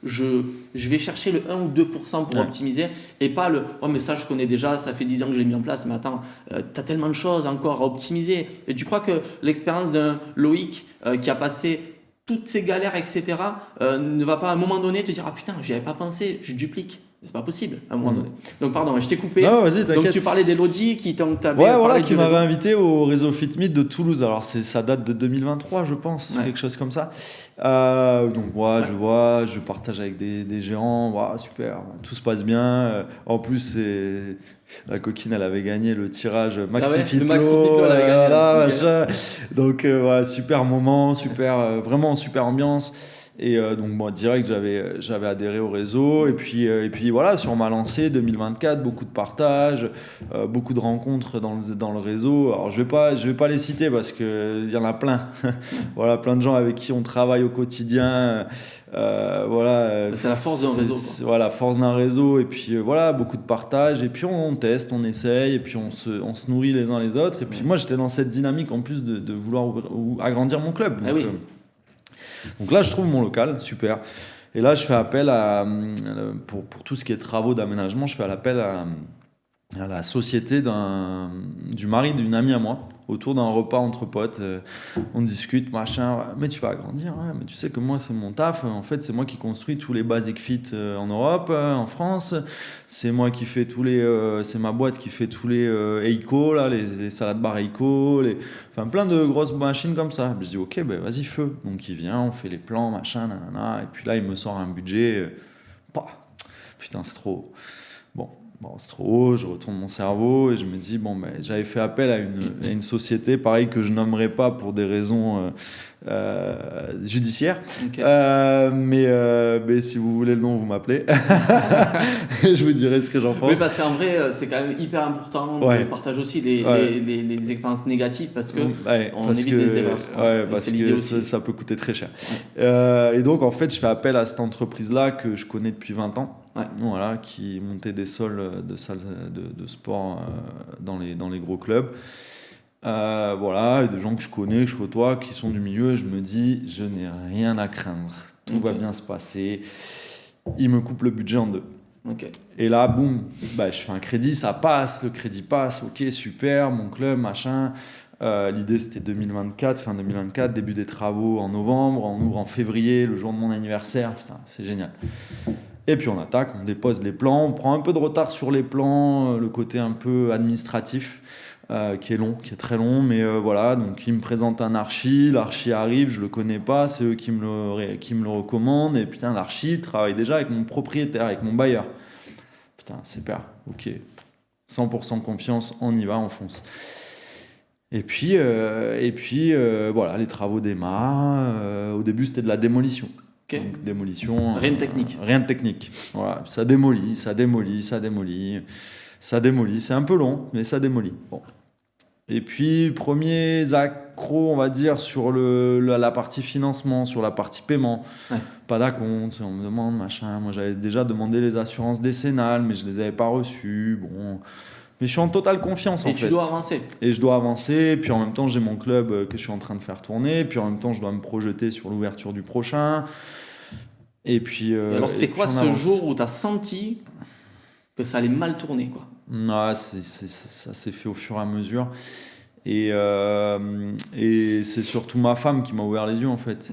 je vais chercher le 1 ou 2% pour optimiser et pas le « Oh, mais ça, je connais déjà, ça fait 10 ans que je l'ai mis en place, mais attends, tu as tellement de choses encore à optimiser. » Et tu crois que l'expérience d'un Loïc qui a passé toutes ces galères, etc., ne va pas à un moment donné te dire « Ah putain, j'y avais pas pensé, je duplique. » C'est pas possible à un moment donné. Donc pardon, je t'ai coupé. Non, vas-y, t'inquiète. Donc tu parlais d'Elodie qui t'avait qui m'avait invité au réseau FitMeet de Toulouse. Alors ça date de 2023, je pense, quelque chose comme ça. Donc moi, je partage avec des gérants. Super, tout se passe bien. En plus, la coquine, elle avait gagné le tirage Maxi Fitlo. Elle avait gagné. Donc super moment, vraiment super ambiance. Et donc moi direct j'avais adhéré au réseau et puis voilà, sur ma lancée 2024, beaucoup de partages, beaucoup de rencontres dans le réseau. Alors je vais pas les citer parce que il y en a plein. Voilà, plein de gens avec qui on travaille au quotidien. C'est la force d'un réseau. Voilà, force d'un réseau et puis beaucoup de partages et puis on teste, on essaye et puis on se nourrit les uns les autres. Et puis moi j'étais dans cette dynamique en plus de vouloir agrandir mon club. Donc, donc là, je trouve mon local, super. Et là, je fais appel pour tout ce qui est travaux d'aménagement, je fais appel à la société du mari d'une amie à moi, autour d'un repas entre potes. On discute, machin, mais tu vas agrandir, mais tu sais que moi, c'est mon taf. En fait, c'est moi qui construis tous les Basic Fit en Europe, en France. C'est moi qui fais c'est ma boîte qui fait tous les Eiko, là, les salades bar Eiko, enfin plein de grosses machines comme ça. Je dis ok, ben vas-y feu. Donc il vient, on fait les plans, machin, nanana. Et puis là, il me sort un budget. Putain, c'est trop. Bon, c'est trop haut, je retourne mon cerveau et je me dis, j'avais fait appel à une société, pareil, que je nommerai pas pour des raisons judiciaires. Okay. Mais si vous voulez le nom, vous m'appelez. Je vous dirai ce que j'en pense. Oui, parce qu'en vrai, c'est quand même hyper important de partager aussi les expériences négatives parce qu'on évite des erreurs. Parce que ça peut coûter très cher. Et donc, en fait, je fais appel à cette entreprise-là que je connais depuis 20 ans. Voilà, qui montait des sols de salles de sport dans les gros clubs. Et des gens que je connais, je côtoie, qui sont du milieu, et je me dis, je n'ai rien à craindre. Tout va bien se passer. Ils me coupent le budget en deux. Et là, boum, je fais un crédit, ça passe, le crédit passe, ok, super, mon club, machin. L'idée, c'était 2024, fin 2024, début des travaux en novembre, on ouvre en février, le jour de mon anniversaire. Putain, c'est génial. Et puis on attaque, on dépose les plans, on prend un peu de retard sur les plans, le côté un peu administratif qui est très long, mais voilà, donc ils me présentent un archi, l'archi arrive, je le connais pas, c'est eux qui me le recommandent, et putain, l'archi travaille déjà avec mon propriétaire, avec mon bailleur. Putain, super, ok, 100% confiance, on y va, on fonce. Et puis voilà, les travaux démarrent, au début c'était de la démolition. Donc, démolition. Rien de technique. Rien de technique. Voilà, ça démolit. C'est un peu long, mais ça démolit. Bon. Et puis, premiers accros, on va dire, sur la partie financement, sur la partie paiement. Pas d'acompte, on me demande, machin. Moi, j'avais déjà demandé les assurances décennales, mais je les avais pas reçues. Bon. Mais je suis en totale confiance, en fait. Et tu dois avancer. Et je dois avancer. Puis en même temps, j'ai mon club que je suis en train de faire tourner. Puis en même temps, je dois me projeter sur l'ouverture du prochain. Et puis. Alors, c'est quoi ce jour où tu as senti que ça allait mal tourner, quoi? Ça s'est fait au fur et à mesure. Et c'est surtout ma femme qui m'a ouvert les yeux, en fait.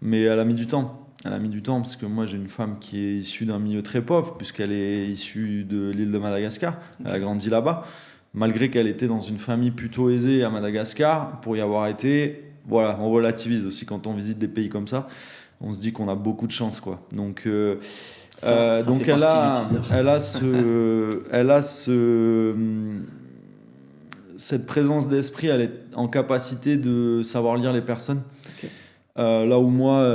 Mais elle a mis du temps. Parce que moi, j'ai une femme qui est issue d'un milieu très pauvre, puisqu'elle est issue de l'île de Madagascar. Elle a grandi là-bas. Malgré qu'elle était dans une famille plutôt aisée à Madagascar, pour y avoir été, voilà, on relativise aussi quand on visite des pays comme ça. On se dit qu'on a beaucoup de chance, quoi. Donc elle a cette présence d'esprit, elle est en capacité de savoir lire les personnes. Là où moi,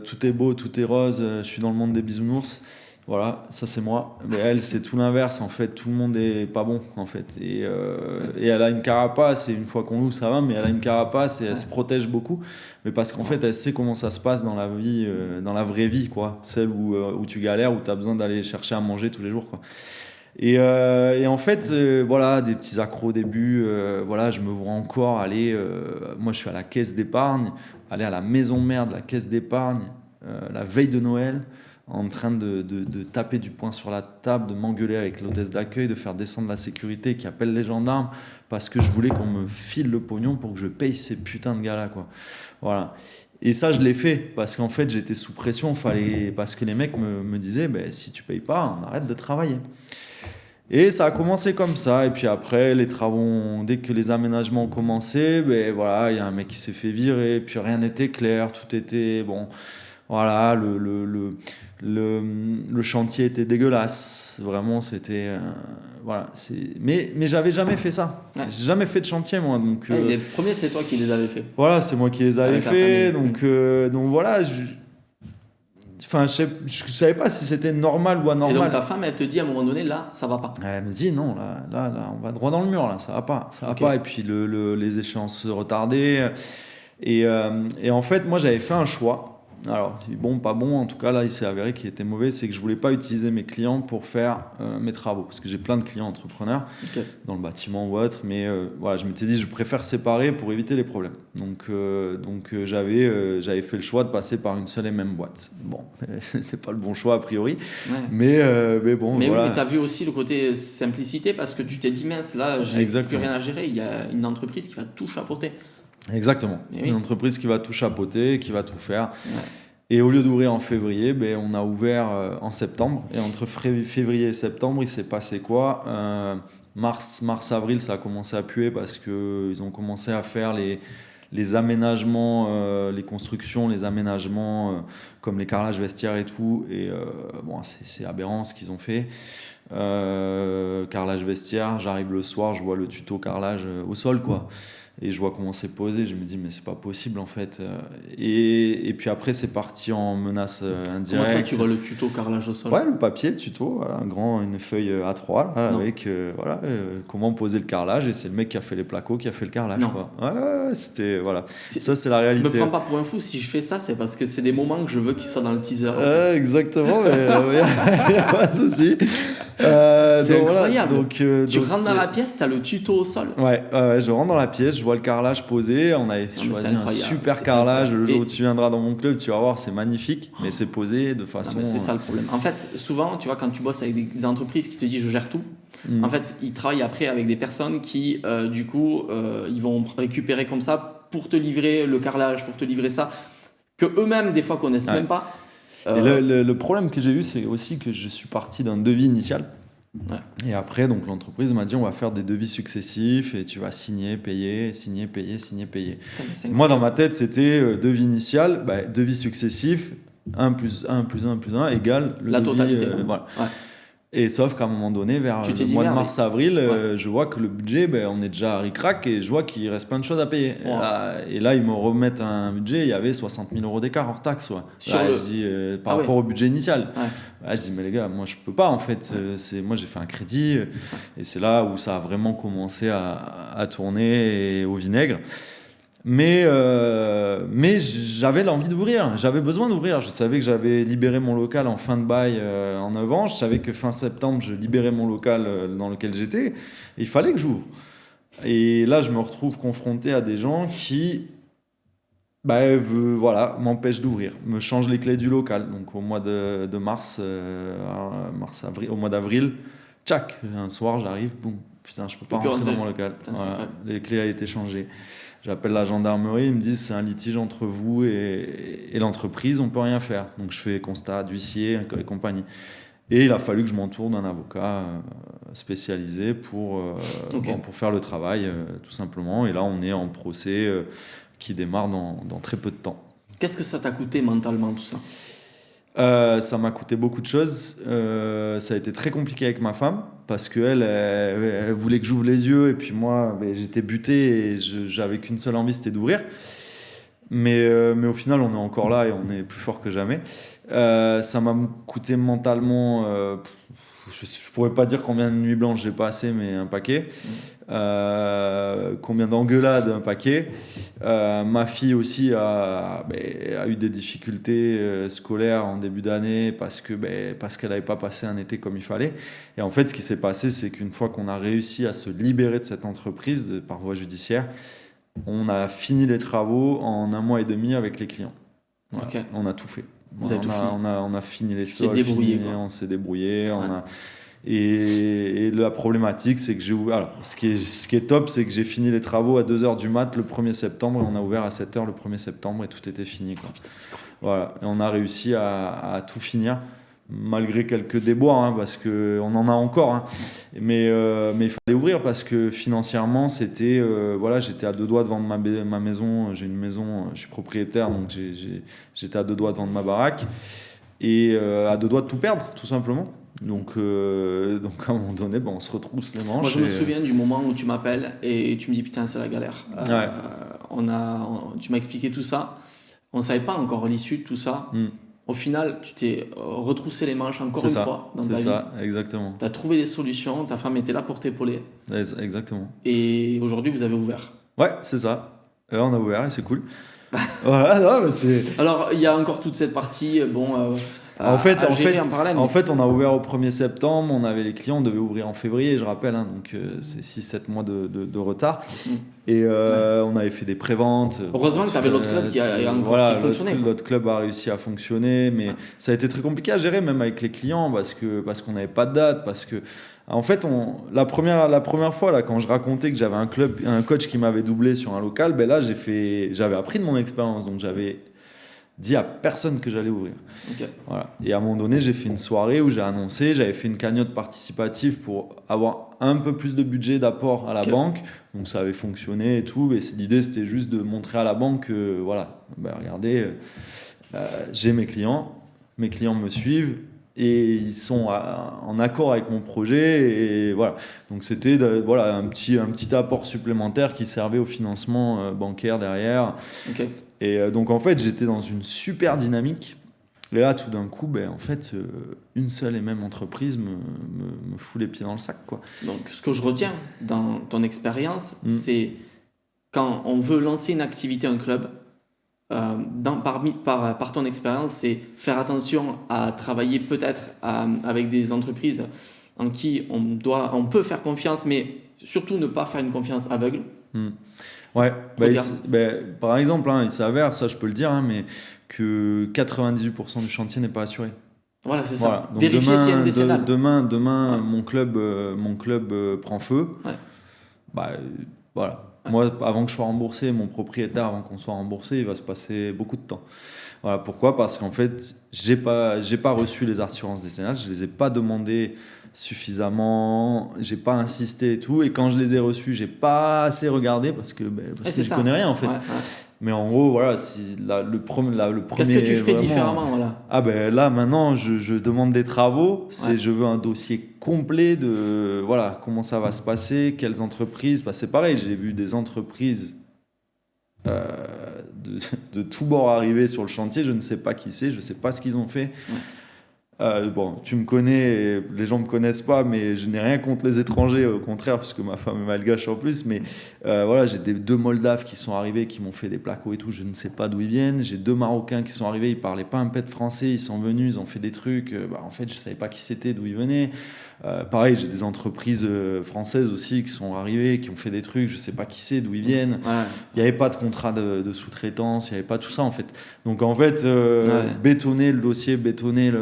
tout est beau, tout est rose, je suis dans le monde des bisounours. Voilà, ça c'est moi. Mais elle, c'est tout l'inverse. En fait, tout le monde est pas bon, en fait. Et elle a une carapace, et une fois qu'on l'ouvre, ça va, mais elle a une carapace et elle se protège beaucoup. Mais parce qu'en fait, elle sait comment ça se passe dans la vie, dans la vraie vie, quoi. Celle où tu galères, où tu as besoin d'aller chercher à manger tous les jours, quoi. Et en fait, voilà, des petits accros au début. Voilà, je me vois encore aller. Moi, je suis à la caisse d'épargne, aller à la maison mère de la caisse d'épargne la veille de Noël, en train de taper du poing sur la table, de m'engueuler avec l'hôtesse d'accueil, de faire descendre la sécurité qui appelle les gendarmes parce que je voulais qu'on me file le pognon pour que je paye ces putains de gars-là, quoi. Voilà. Et ça, je l'ai fait parce qu'en fait, j'étais sous pression. Parce que les mecs me disaient, ben, si tu payes pas, on arrête de travailler. Et ça a commencé comme ça. Et puis après, les travaux, dès que les aménagements ont commencé, ben voilà, il y a un mec qui s'est fait virer. Puis rien n'était clair, tout était bon. Voilà, le chantier était dégueulasse. Vraiment, c'était voilà. Mais j'avais jamais fait ça. Ouais. J'ai jamais fait de chantier, moi. Donc Les premiers, c'est toi qui les avais fait. voilà, c'est moi qui les avais Avec la fait. famille. Donc voilà. Enfin, je savais pas si c'était normal ou anormal. Et donc ta femme, elle te dit à un moment donné, là, ça va pas. Elle me dit non, là, on va droit dans le mur, là, ça va pas. Et puis les échéances se retardaient. Et en fait, moi, j'avais fait un choix. Alors, bon, pas bon, en tout cas, là, il s'est avéré qu'il était mauvais. C'est que je voulais pas utiliser mes clients pour faire mes travaux. Parce que j'ai plein de clients entrepreneurs dans le bâtiment ou autre. Mais voilà, je m'étais dit, je préfère séparer pour éviter les problèmes. Donc j'avais fait le choix de passer par une seule et même boîte. Bon, c'est pas le bon choix a priori. Ouais. Mais bon, mais voilà. oui, mais tu as vu aussi le côté simplicité parce que tu t'es dit, mince, là, j'ai plus rien à gérer. Il y a une entreprise qui va tout chapeauter. Exactement. Oui. Une entreprise qui va tout chapeauter, qui va tout faire. Ouais. Et au lieu d'ouvrir en février, ben, on a ouvert en septembre. Et entre février et septembre, il s'est passé quoi Mars-avril, ça a commencé à puer parce qu'ils ont commencé à faire les aménagements, les constructions, les aménagements comme les carrelages vestiaires et tout. Et bon, c'est aberrant ce qu'ils ont fait. Carrelage vestiaire, j'arrive le soir, je vois le tuto carrelage au sol, quoi. Et je vois comment c'est posé, je me dis mais c'est pas possible en fait. Et puis après c'est parti en menace indirecte. Comment ça tu vois le tuto carrelage au sol? Ouais, le papier tuto, voilà, une feuille A3 là, avec comment poser le carrelage, et c'est le mec qui a fait les placos qui a fait le carrelage. Quoi. Ouais, c'était voilà. Ça c'est la réalité. Me prends pas pour un fou, si je fais ça c'est parce que c'est des moments que je veux qu'ils soient dans le teaser. En fait. Exactement, mais y a pas de souci. C'est incroyable. Voilà, tu rentres dans la pièce, tu as le tuto au sol. Ouais, je rentre dans la pièce, je vois le carrelage posé. On avait choisi un super carrelage. Le jour où tu viendras dans mon club, tu vas voir, c'est magnifique, mais c'est posé de façon. C'est ça le problème. En fait, souvent, tu vois, quand tu bosses avec des entreprises qui te disent je gère tout, en fait, ils travaillent après avec des personnes qui, du coup, ils vont récupérer comme ça pour te livrer le carrelage, pour te livrer ça, que eux-mêmes, des fois, connaissent même pas. Et le problème que j'ai eu, c'est aussi que je suis parti d'un devis initial. Ouais. Et après, donc, l'entreprise m'a dit on va faire des devis successifs et tu vas signer, payer, signer, payer, signer, payer. Putain, moi, dans ma tête, c'était devis initial, devis successif, 1 plus 1 plus 1 plus 1 égale le la devis, totalité. Voilà. Ouais. Et sauf qu'à un moment donné, vers le mois de mars-avril, je vois que le budget, on est déjà à ric-rac et je vois qu'il reste plein de choses à payer. Ouais. Et là, ils me remettent un budget, il y avait 60 000 € d'écart hors taxe. Ouais. Je dis, par rapport au budget initial. Ouais. Je dis, mais les gars, moi, je peux pas, en fait. Moi, j'ai fait un crédit et c'est là où ça a vraiment commencé à tourner au vinaigre. Mais j'avais l'envie d'ouvrir, j'avais besoin d'ouvrir. Je savais que j'avais libéré mon local en fin de bail en avant. Je savais que fin septembre, je libérais mon local dans lequel j'étais. Et il fallait que j'ouvre. Et là, je me retrouve confronté à des gens qui m'empêchent d'ouvrir, me changent les clés du local. Donc au mois de mars, avril, au mois d'avril, tchac, un soir, j'arrive, boum, putain, je peux pas rentrer dans mon local. Putain, voilà, les clés ont été changées. J'appelle la gendarmerie, ils me disent c'est un litige entre vous et l'entreprise, on peut rien faire. Donc je fais constat d'huissier et compagnie. Et il a fallu que je m'entoure d'un avocat spécialisé pour faire le travail, tout simplement. Et là, on est en procès qui démarre dans très peu de temps. Qu'est-ce que ça t'a coûté mentalement, tout ça ? Ça m'a coûté beaucoup de choses. Ça a été très compliqué avec ma femme parce qu'elle elle voulait que j'ouvre les yeux et puis moi j'étais buté et j'avais qu'une seule envie, c'était d'ouvrir. Mais au final, on est encore là et on est plus fort que jamais. Ça m'a coûté mentalement, je ne pourrais pas dire combien de nuits blanches j'ai passé, mais un paquet. Combien d'engueulades, un paquet. Ma fille aussi a eu des difficultés scolaires en début d'année parce qu'elle n'avait pas passé un été comme il fallait. Et en fait, ce qui s'est passé, c'est qu'une fois qu'on a réussi à se libérer de cette entreprise par voie judiciaire, on a fini les travaux en 1 mois et demi avec les clients. Voilà. Okay. On a tout fait. Vous avez tout fini. On a fini les sols, on s'est débrouillé. Ouais. Et la problématique, c'est que j'ai ouvert. Alors, ce qui est top, c'est que j'ai fini les travaux à 2h du mat le 1er septembre et on a ouvert à 7h le 1er septembre et tout était fini. Quoi. Oh, putain, c'est cool. Voilà. Et on a réussi à tout finir, malgré quelques déboires, parce qu'on en a encore. Hein. Mais il fallait ouvrir parce que financièrement, c'était. J'étais à 2 doigts de vendre ma maison. J'ai une maison, je suis propriétaire, donc j'étais à 2 doigts de vendre ma baraque et à 2 doigts de tout perdre, tout simplement. Donc à un moment donné, on se retrousse les manches. Moi, je me souviens du moment où tu m'appelles et tu me dis putain, c'est la galère. Ouais. Tu m'as expliqué tout ça. On ne savait pas encore l'issue de tout ça. Au final, tu t'es retroussé les manches encore fois dans ta vie. C'est ça, exactement. Tu as trouvé des solutions, ta femme était là pour t'épauler. Exactement. Et aujourd'hui, vous avez ouvert. Ouais, c'est ça. Et là, on a ouvert et c'est cool. Voilà, non, mais c'est... Alors, il y a encore toute cette partie, en fait, on a ouvert au 1er septembre, on avait les clients, on devait ouvrir en février, je rappelle, donc c'est 6-7 mois de retard. Et on avait fait des préventes. Heureusement que tu avais l'autre club qui fonctionnait. L'autre club a réussi à fonctionner, mais ça a été très compliqué à gérer, même avec les clients, parce qu'on n'avait pas de date, parce que... En fait, la première fois, là, quand je racontais que j'avais un coach qui m'avait doublé sur un local, là, j'avais appris de mon expérience, donc j'avais dit à personne que j'allais ouvrir. Okay. Voilà. Et à un moment donné, j'ai fait une soirée où j'avais fait une cagnotte participative pour avoir un peu plus de budget d'apport à la banque. Donc ça avait fonctionné et tout. Et l'idée, c'était juste de montrer à la banque que, regardez, j'ai mes clients me suivent et ils sont en accord avec mon projet. Et voilà. Donc c'était un petit apport supplémentaire qui servait au financement bancaire derrière. Okay. Et donc en fait, j'étais dans une super dynamique. Et là, tout d'un coup, une seule et même entreprise me fout les pieds dans le sac, quoi. Donc ce que je retiens dans ton expérience, c'est quand on veut lancer une activité, un club, par ton expérience, c'est faire attention à travailler peut-être avec des entreprises en qui on peut faire confiance, mais surtout ne pas faire une confiance aveugle. Ouais, par exemple, il s'avère, ça je peux le dire, mais que 98% du chantier n'est pas assuré. Voilà, c'est ça. Donc vérifier s'il y a une décennale. Demain mon club prend feu. Ouais. Voilà. Ouais. Moi, avant que je sois remboursé, mon propriétaire, avant qu'on soit remboursé, il va se passer beaucoup de temps. Voilà. Pourquoi ? Parce qu'en fait, j'ai pas reçu les assurances décennales, je les ai pas demandées suffisamment, j'ai pas insisté et tout, et quand je les ai reçus, j'ai pas assez regardé parce que je connais rien en fait. Ouais. Mais en gros, voilà, si le premier. Qu'est-ce que tu ferais différemment, voilà. Là maintenant, je demande des travaux. Je veux un dossier complet de comment ça va se passer, quelles entreprises. C'est pareil, j'ai vu des entreprises de tous bords arriver sur le chantier. Je ne sais pas qui c'est, je ne sais pas ce qu'ils ont fait. Ouais. Tu me connais, les gens me connaissent pas, mais je n'ai rien contre les étrangers, au contraire, parce que ma femme est malgache en plus. Mais j'ai 2 Moldaves qui sont arrivés, qui m'ont fait des placos et tout. Je ne sais pas d'où ils viennent. J'ai 2 Marocains qui sont arrivés, ils parlaient pas un pet de français, ils sont venus, ils ont fait des trucs. En fait, je savais pas qui c'était, d'où ils venaient. Pareil, j'ai des entreprises françaises aussi qui sont arrivées, qui ont fait des trucs, je sais pas qui c'est, d'où ils viennent. Il n'y avait pas de contrat de sous-traitance, il n'y avait pas tout ça en fait. Donc en fait, bétonner le dossier, bétonner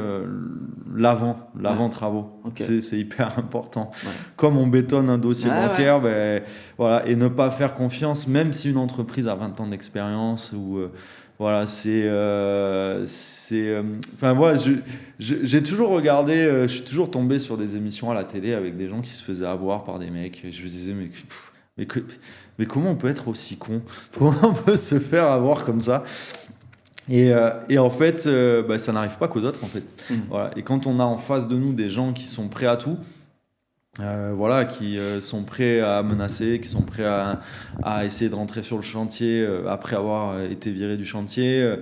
l'avant travaux, c'est hyper important. Ouais. Comme on bétonne un dossier bancaire, et ne pas faire confiance, même si une entreprise a 20 ans d'expérience ou... j'ai toujours regardé, je suis toujours tombé sur des émissions à la télé avec des gens qui se faisaient avoir par des mecs. Je me disais, mais comment on peut être aussi con ? Comment on peut se faire avoir comme ça ? Et en fait, ça n'arrive pas qu'aux autres, en fait. Voilà. Et quand on a en face de nous des gens qui sont prêts à tout, voilà, qui sont prêts à menacer, qui sont prêts à essayer de rentrer sur le chantier après avoir été virés du chantier.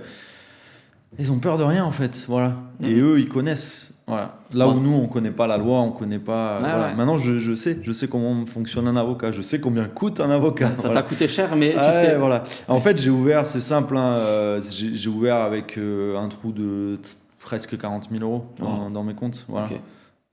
Ils ont peur de rien en fait, voilà. Et eux, ils connaissent. Voilà. Là où nous, on connaît pas la loi, on connaît pas. Voilà. Ouais. Maintenant, je sais comment fonctionne un avocat, je sais combien coûte un avocat. Ça t'a coûté cher, mais tu sais. Voilà. En fait, j'ai ouvert, c'est simple, hein, j'ai ouvert avec un trou de presque 40 000 euros dans mes comptes. Voilà. Okay.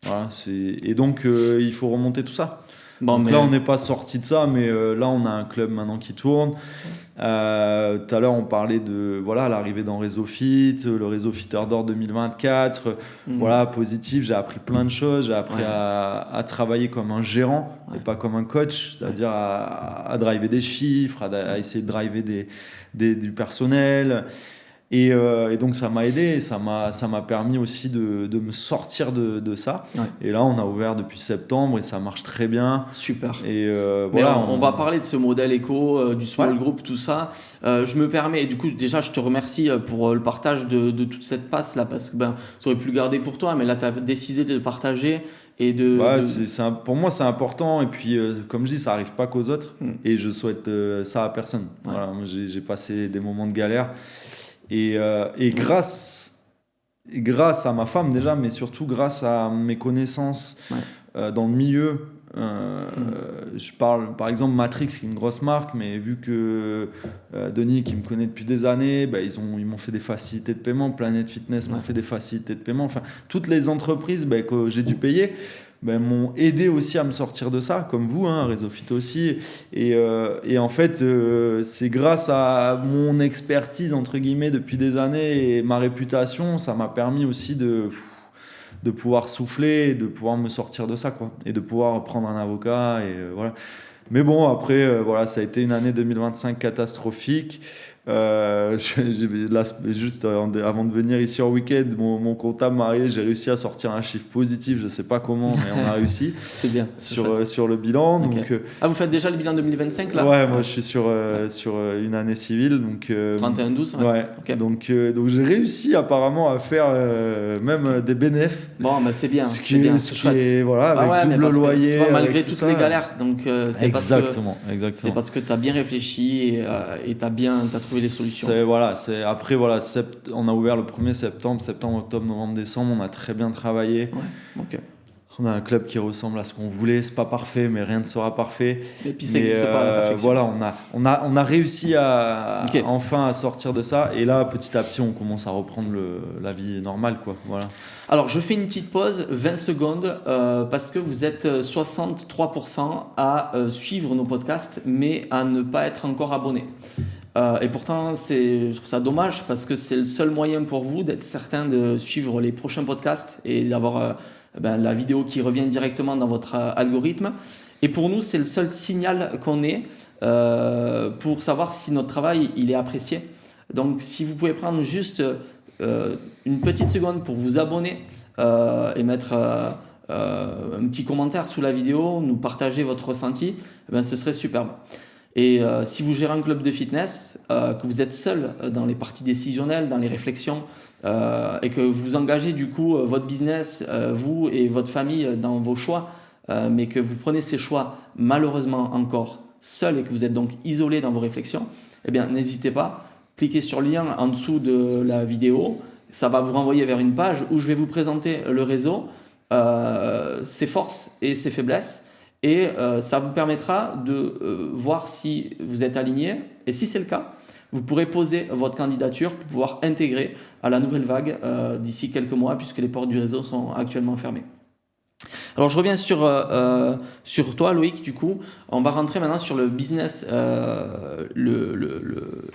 Voilà, et donc, il faut remonter tout ça. Bon, donc là, on n'est pas sorti de ça, mais là, on a un club maintenant qui tourne. Tout à l'heure, on parlait de l'arrivée dans Réseau Fit, le Réseau Fitter d'Or 2024. Voilà, positif. J'ai appris plein de choses. J'ai appris à travailler comme un gérant et pas comme un coach, c'est-à-dire à driver des chiffres, à essayer de driver du personnel. Et donc ça m'a aidé, et ça m'a permis aussi de me sortir de ça. Et là, on a ouvert depuis septembre et ça marche très bien. Super. Et voilà, on va parler de ce modèle éco, du small group, tout ça. Je me permets, et du coup, déjà, je te remercie pour le partage de toute cette passe là, parce que tu aurais pu le garder pour toi, mais là, tu as décidé de partager. Et pour moi, c'est important. Et puis, comme je dis, ça n'arrive pas qu'aux autres. Et je souhaite ça à personne. Voilà, moi, j'ai passé des moments de galère. Et grâce à ma femme déjà, mais surtout grâce à mes connaissances dans le milieu, je parle par exemple Matrix, qui est une grosse marque, mais vu que Denis, qui me connaît depuis des années, ils m'ont fait des facilités de paiement, Planet Fitness m'a fait des facilités de paiement, enfin toutes les entreprises que j'ai dû payer m'ont aidé aussi à me sortir de ça, comme vous, Réseau Fit aussi. Et en fait, c'est grâce à mon expertise, entre guillemets, depuis des années et ma réputation, ça m'a permis aussi de pouvoir souffler, de pouvoir me sortir de ça, quoi. Et de pouvoir prendre un avocat, et voilà. Mais bon, après, ça a été une année 2025 catastrophique. Juste avant de venir ici en week-end, mon comptable marié, j'ai réussi à sortir un chiffre positif, je sais pas comment, mais on a réussi. C'est bien. Sur le bilan. Okay. Donc, vous faites déjà le bilan 2025 là? Ouais, moi je suis sur une année civile, donc 31-12. Ouais. Okay. Donc j'ai réussi apparemment à faire même des bénéfices. Bon, c'est bien, c'est bien, c'est chouette. Voilà, avec double loyer. Tu vois, malgré toutes les galères, donc c'est exactement. parce que tu as bien réfléchi et tu as trouvé les solutions. Après, on a ouvert le 1er septembre, octobre, novembre, décembre, on a très bien travaillé. Ouais, ok. On a un club qui ressemble à ce qu'on voulait, c'est pas parfait, mais rien ne sera parfait. Et puis ça n'existe pas, la perfection. Voilà, on a réussi enfin à sortir de ça, et là, petit à petit, on commence à reprendre la vie normale, quoi. Voilà. Alors, je fais une petite pause, 20 secondes, parce que vous êtes 63% à suivre nos podcasts, mais à ne pas être encore abonné. Et pourtant, je trouve ça dommage, parce que c'est le seul moyen pour vous d'être certain de suivre les prochains podcasts et d'avoir la vidéo qui revient directement dans votre algorithme. Et pour nous, c'est le seul signal qu'on ait pour savoir si notre travail il est apprécié. Donc, si vous pouvez prendre juste une petite seconde pour vous abonner et mettre un petit commentaire sous la vidéo, nous partager votre ressenti, ce serait superbe. Et si vous gérez un club de fitness, que vous êtes seul dans les parties décisionnelles, dans les réflexions, et que vous engagez du coup votre business, vous et votre famille dans vos choix, mais que vous prenez ces choix malheureusement encore seul et que vous êtes donc isolé dans vos réflexions, n'hésitez pas, cliquez sur le lien en dessous de la vidéo, ça va vous renvoyer vers une page où je vais vous présenter le réseau, ses forces et ses faiblesses. Et ça vous permettra de voir si vous êtes aligné. Et si c'est le cas, vous pourrez poser votre candidature pour pouvoir intégrer à la nouvelle vague d'ici quelques mois, puisque les portes du réseau sont actuellement fermées. Alors je reviens sur toi, Loïc. Du coup, on va rentrer maintenant sur le business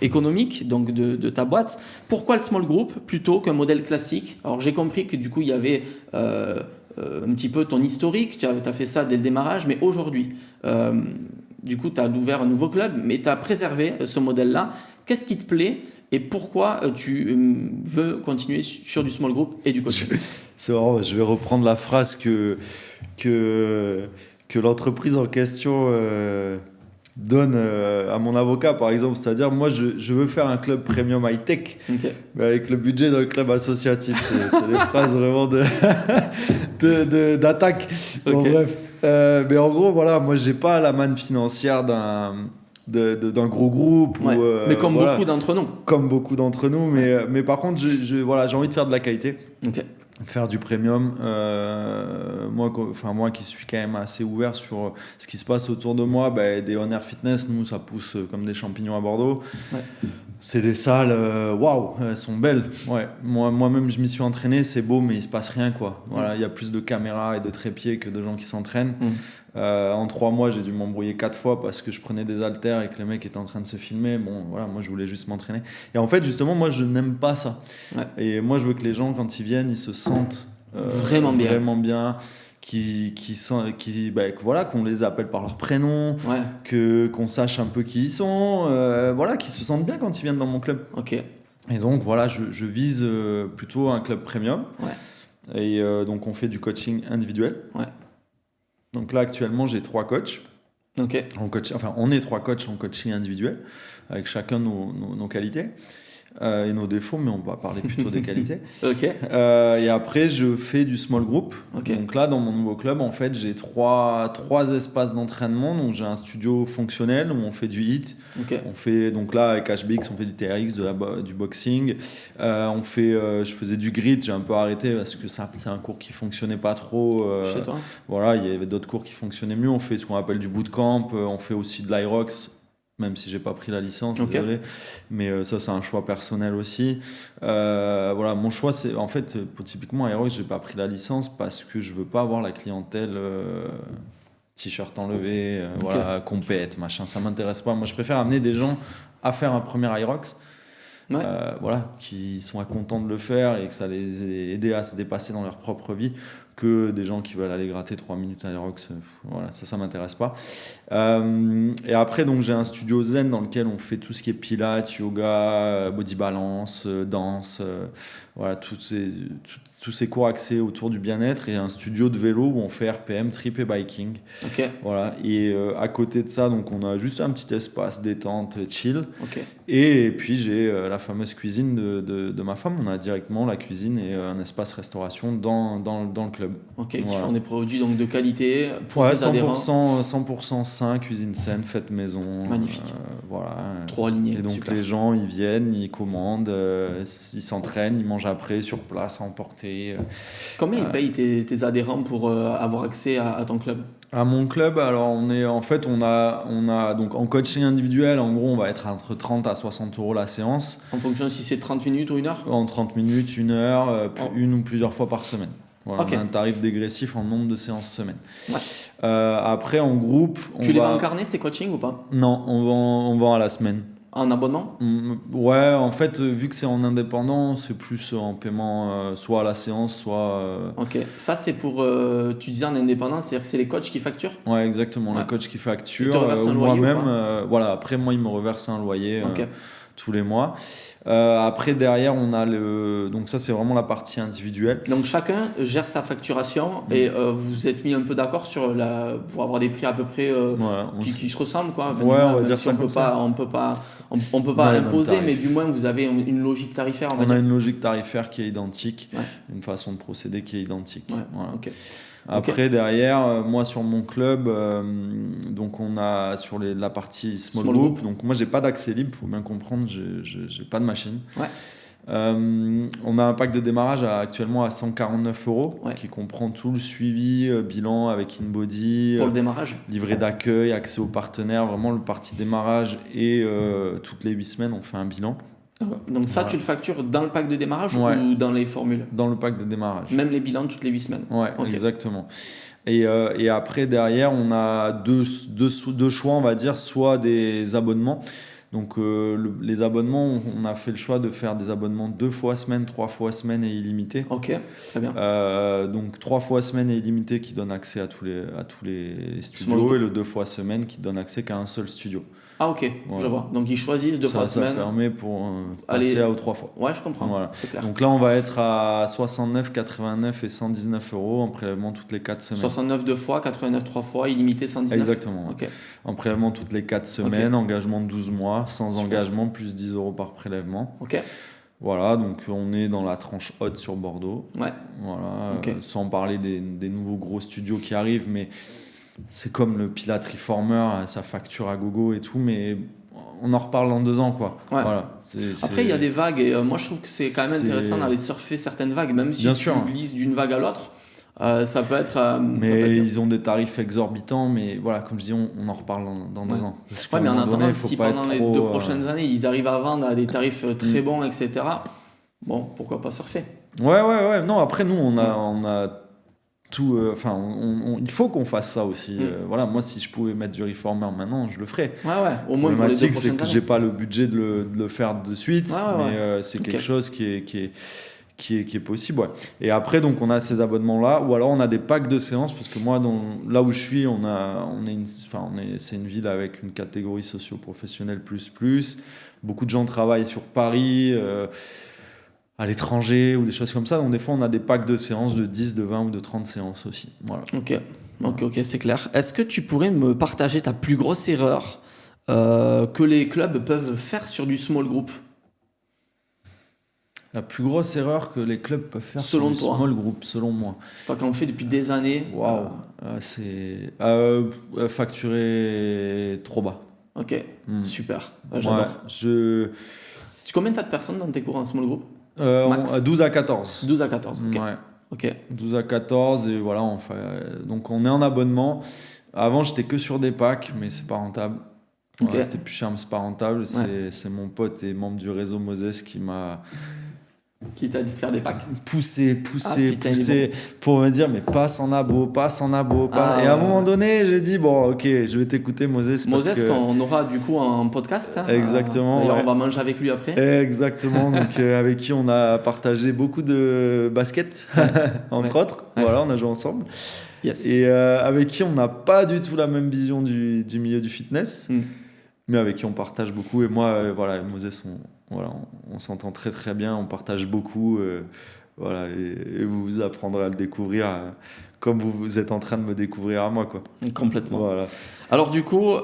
économique donc de ta boîte. Pourquoi le small group plutôt qu'un modèle classique? Alors j'ai compris que du coup il y avait un petit peu ton historique, tu as fait ça dès le démarrage, mais aujourd'hui, du coup, tu as ouvert un nouveau club, mais tu as préservé ce modèle-là. Qu'est-ce qui te plaît et pourquoi tu veux continuer sur du small group et du coaching? C'est marrant, je vais reprendre la phrase que l'entreprise en question donne à mon avocat, par exemple. C'est-à-dire, moi, je veux faire un club premium high-tech, mais avec le budget d'un club associatif. C'est des phrases vraiment d'attaque. Bon, bref. Mais en gros, voilà, moi, j'ai pas la manne financière d'un gros groupe. Ouais. Mais comme voilà, beaucoup d'entre nous. comme beaucoup d'entre nous. Mais par contre, voilà, j'ai envie de faire de la qualité. Ok. Faire du premium. Moi qui suis quand même assez ouvert sur ce qui se passe autour de moi, des On Air Fitness, nous, ça pousse comme des champignons à Bordeaux. Ouais. C'est des salles, waouh, elles sont belles. Ouais. Moi-même, je m'y suis entraîné, c'est beau, mais il se passe rien, quoi. Voilà, il y a plus de caméras et de trépieds que de gens qui s'entraînent. En 3 mois, j'ai dû m'embrouiller 4 fois parce que je prenais des haltères et que les mecs étaient en train de se filmer. Bon, voilà, moi, je voulais juste m'entraîner. Et en fait, justement, moi, je n'aime pas ça. Ouais. Et moi, je veux que les gens, quand ils viennent, ils se sentent vraiment bien. Voilà, qu'on les appelle par leur prénom, qu'on sache un peu qui ils sont, voilà, qu'ils se sentent bien quand ils viennent dans mon club. Ok. Et donc voilà, je vise plutôt un club premium. Ouais. Et donc on fait du coaching individuel. Ouais. Donc là actuellement j'ai 3 coachs. Ok. On est 3 coachs en coaching individuel, avec chacun nos qualités. Et nos défauts, mais on va parler plutôt des qualités. Ok. Et après, je fais du small group. Okay. Donc là, dans mon nouveau club, en fait, j'ai trois espaces d'entraînement. Donc j'ai un studio fonctionnel où on fait du HIIT. Okay. On fait, donc là, avec HBX, on fait du TRX, du boxing. Je faisais du grit, j'ai un peu arrêté parce que c'est un cours qui fonctionnait pas trop. Chez toi. Voilà, il y avait d'autres cours qui fonctionnaient mieux. On fait ce qu'on appelle du bootcamp. On fait aussi de l'Irox. Même si j'ai pas pris la licence, désolé, mais ça c'est un choix personnel aussi. Voilà, mon choix c'est en fait typiquement Aerox, j'ai pas pris la licence parce que je veux pas avoir la clientèle t-shirt enlevé, voilà, compète, machin, ça m'intéresse pas. Moi je préfère amener des gens à faire un premier Aerox. Voilà, qui sont contents de le faire et que ça les ait aidés à se dépasser dans leur propre vie, que des gens qui veulent aller gratter 3 minutes à l'Aerox. Voilà, ça m'intéresse pas. Et après, donc, j'ai un studio zen dans lequel on fait tout ce qui est pilates, yoga, body balance, danse, voilà, tous ces cours axés autour du bien-être, et un studio de vélo où on fait RPM, trip et biking. Voilà, et à côté de ça, donc, on a juste un petit espace détente, chill. Et puis j'ai la fameuse cuisine de ma femme. On a directement la cuisine et un espace restauration dans le club. Qui font des produits donc de qualité pour tes 100%, adhérents. 100% sain, cuisine saine, faite maison. Magnifique. Voilà. Trop aligné. Et donc super. les gens, ils viennent, ils commandent, ils s'entraînent, ils mangent après sur place à emporter. Combien ils payent tes adhérents pour avoir accès à ton club? À mon club, alors on a donc en coaching individuel, en gros, on va être entre 30 à 60 euros la séance. En fonction si c'est 30 minutes ou 1 heure? En 30 minutes, 1 heure, une ou plusieurs fois par semaine. Voilà, on a un tarif dégressif en nombre de séances semaine. Après, en groupe... Tu les vends en carnet, ces coachings ou pas? Non, on vend à la semaine. En abonnement? Ouais, en fait, vu que c'est en indépendant, c'est plus en paiement, soit à la séance, soit... Ok, ça c'est pour... tu disais en indépendant, c'est-à-dire que c'est les coachs qui facturent? Ouais, exactement, les coachs qui facturent. Ils te reversent un loyer moi-même, voilà, après moi, ils me reversent un loyer tous les mois. Après, derrière, on a donc ça, c'est vraiment la partie individuelle. Donc chacun gère sa facturation et vous êtes mis un peu d'accord pour avoir des prix à peu près qui se ressemblent, quoi. Enfin, on va dire si ça comme ça. On peut pas imposer, mais du moins vous avez une logique tarifaire. On a une logique tarifaire qui est identique, une façon de procéder qui est identique. Voilà. Après, derrière, moi sur mon club, donc on a sur la partie small group. Donc moi, j'ai pas d'accès libre, faut bien comprendre, j'ai pas de machine. On a un pack de démarrage actuellement à 149 €, qui comprend tout le suivi, bilan avec InBody, pour le démarrage, livret d'accueil, accès aux partenaires, vraiment le parti démarrage, et toutes les 8 semaines on fait un bilan. Donc ça, tu le factures dans le pack de démarrage ou dans les formules? Dans le pack de démarrage. Même les bilans toutes les 8 semaines? Exactement. Et après, derrière, on a deux choix, on va dire, soit des abonnements. Donc les abonnements, on a fait le choix de faire des abonnements 2 fois semaine, 3 fois semaine et illimité. Ok, très bien. Donc 3 fois semaine et illimité qui donne accès à tous les studios, et le 2 fois semaine qui donne accès qu'à un seul studio. Ah ok, je vois. Donc ils choisissent 2 fois semaine. Ça permet pour passer aux 3 fois. Ouais, je comprends. Voilà. C'est clair. Donc là, on va être à 69, 89 et 119 € en prélèvement toutes les 4 semaines. 69 2 fois, 89 3 fois, illimité 119. Exactement. Ok. En prélèvement toutes les 4 semaines, engagement de 12 mois, sans engagement, plus 10 € par prélèvement. Ok. Voilà, donc on est dans la tranche haute sur Bordeaux. Ouais. Voilà, sans parler des nouveaux gros studios qui arrivent, mais c'est comme le Pilate Reformer, ça facture à gogo et tout, mais on en reparle dans 2 ans, quoi. Ouais. Voilà. Après, il y a des vagues et moi je trouve que c'est quand même intéressant d'aller surfer certaines vagues, même si Bien tu sûr. glisses d'une vague à l'autre. Ça peut être. Mais ils ont des tarifs exorbitants, mais voilà, comme je dis, on en reparle dans 2 ans. Parce qu'à Ouais, mais un en moment donné, attendant, faut si pas pendant être les trop, 2 prochaines années, ils arrivent à vendre à des tarifs très bons, etc., bon, pourquoi pas surfer? Ouais. Non, après, nous, on a tout. Enfin, il faut qu'on fasse ça aussi. Voilà, moi, si je pouvais mettre du reformer maintenant, je le ferais. Ouais, au moins pour les 2 Problématique, c'est prochaines que années. j'ai pas le budget de le faire de suite, mais c'est Ok. quelque chose qui est possible. Ouais. Et après, donc, on a ces abonnements-là, ou alors on a des packs de séances, parce que moi, là où je suis, c'est une ville avec une catégorie socio-professionnelle plus. Beaucoup de gens travaillent sur Paris, à l'étranger, ou des choses comme ça. Donc, des fois, on a des packs de séances de 10, de 20 ou de 30 séances aussi. Voilà. Ok, c'est clair. Est-ce que tu pourrais me partager ta plus grosse erreur que les clubs peuvent faire sur du small group? La plus grosse erreur que les clubs peuvent faire Selon sur toi. le small group, selon moi. Toi qui en fais depuis des années. Waouh, c'est facturer trop bas. Ok, super. Ouais, J'adore. Combien t'as de personnes dans tes cours en small group? Max 12 à 14. 12 à 14, ok. Ouais. Ok. 12 à 14 et voilà, donc on est en abonnement. Avant, j'étais que sur des packs, mais c'est pas rentable. Ok. C'était plus cher, mais c'est pas rentable. C'est mon pote et membre du réseau Moses qui m'a Qui t'a dit de faire des packs? poussé putain, il est pour me dire mais passe en abo. Et à un moment donné, j'ai dit bon, ok, je vais t'écouter Moses. Moses, qu'on aura du coup un podcast. Exactement. D'ailleurs, on va manger avec lui après. Exactement. Donc avec qui on a partagé beaucoup de basket, entre autres. Ouais. Voilà, on a joué ensemble. Yes. Et avec qui on n'a pas du tout la même vision du milieu du fitness, mais avec qui on partage beaucoup. Et moi, voilà, Moses, on s'entend très très bien, on partage beaucoup. Voilà, et vous apprendrez à le découvrir comme vous êtes en train de me découvrir à moi, quoi. Complètement. Voilà. Alors du coup,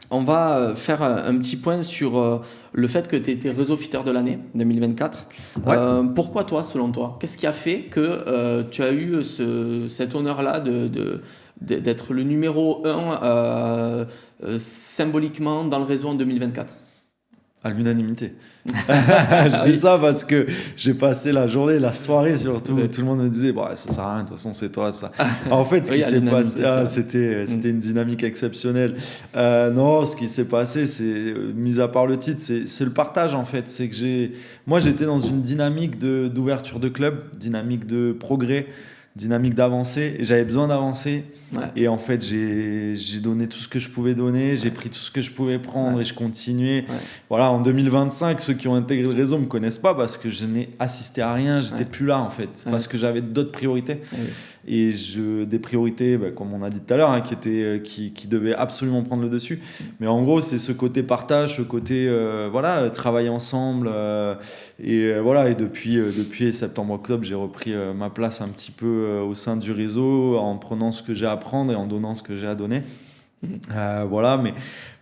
on va faire un petit point sur le fait que tu étais réseau fitter de l'année 2024. Ouais. Pourquoi toi, selon toi? Qu'est-ce qui a fait que tu as eu cet honneur-là d'être le numéro 1 symboliquement dans le réseau en 2024? À l'unanimité. Je dis ça parce que j'ai passé la journée, la soirée surtout, où tout le monde me disait bon, ça sert à rien, de toute façon c'est toi ça. En fait, ce qui s'est passé, c'était une dynamique exceptionnelle. Non, ce qui s'est passé, c'est, mis à part le titre, c'est le partage en fait. C'est que moi j'étais dans une dynamique d'ouverture de club, dynamique de progrès, dynamique d'avancée, et j'avais besoin d'avancer. Ouais. Et en fait, j'ai donné tout ce que je pouvais donner, j'ai pris tout ce que je pouvais prendre et je continuais. Voilà, en 2025, ceux qui ont intégré le réseau ne me connaissent pas parce que je n'ai assisté à rien, j'étais plus là en fait, parce que j'avais d'autres priorités. Et des priorités, comme on a dit tout à l'heure, hein, qui devaient absolument prendre le dessus. Mais en gros, c'est ce côté partage, ce côté travailler ensemble. Voilà, et depuis septembre-octobre, j'ai repris ma place un petit peu au sein du réseau en prenant ce que j'ai à prendre et en donnant ce que j'ai à donner. Voilà,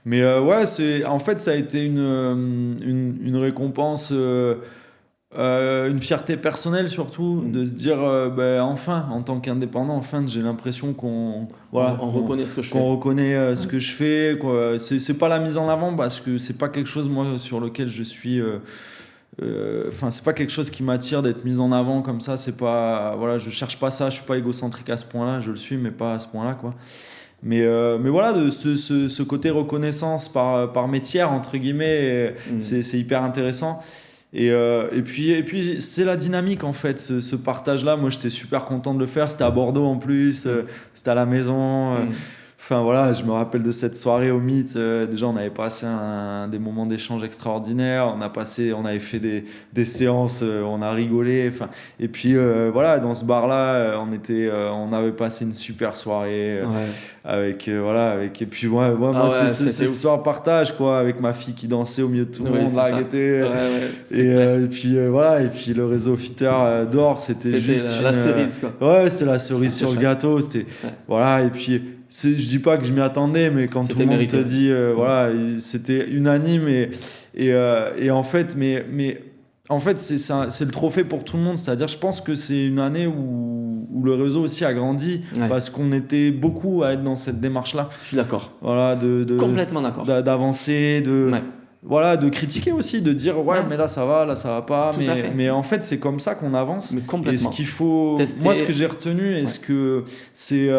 mais en fait, ça a été une récompense. Une fierté personnelle surtout, de se dire enfin, en tant qu'indépendant, j'ai l'impression qu'on reconnaît ce que je fais. Qu'on reconnaît ce que je fais, quoi. C'est pas la mise en avant parce que c'est pas quelque chose moi sur lequel je suis. C'est pas quelque chose qui m'attire d'être mis en avant comme ça. C'est pas je cherche pas ça. Je suis pas égocentrique à ce point-là. Je le suis, mais pas à ce point-là, quoi. Mais voilà, de ce côté reconnaissance par mes tiers entre guillemets, c'est hyper intéressant. Et puis c'est la dynamique en fait, ce partage-là. Moi, j'étais super content de le faire. C'était à Bordeaux en plus, c'était à la maison. Enfin voilà, je me rappelle de cette soirée au Mythe. Déjà, on avait passé des moments d'échange extraordinaires. On avait fait des séances, on a rigolé. Enfin, et puis dans ce bar-là, on avait passé une super soirée avec. Et puis moi, c'est cette histoire partage quoi, avec ma fille qui dansait au milieu de tout le monde, là, et puis le réseau Fitter d'or, c'était juste la cerise quoi. Ouais, c'était la cerise sur le gâteau. C'était et puis. Je dis pas que je m'y attendais, mais quand tout le monde te dit c'était unanime et en fait en fait c'est le trophée pour tout le monde. C'est-à-dire, je pense que c'est une année où le réseau aussi a grandi parce qu'on était beaucoup à être dans cette démarche-là. Je suis d'accord. Voilà, complètement d'accord. D'avancer, voilà, de critiquer aussi, de dire mais là ça va pas. Tout à fait. Mais en fait, c'est comme ça qu'on avance. Mais complètement. Et ce qu'il faut, moi, ce que j'ai retenu, est-ce que c'est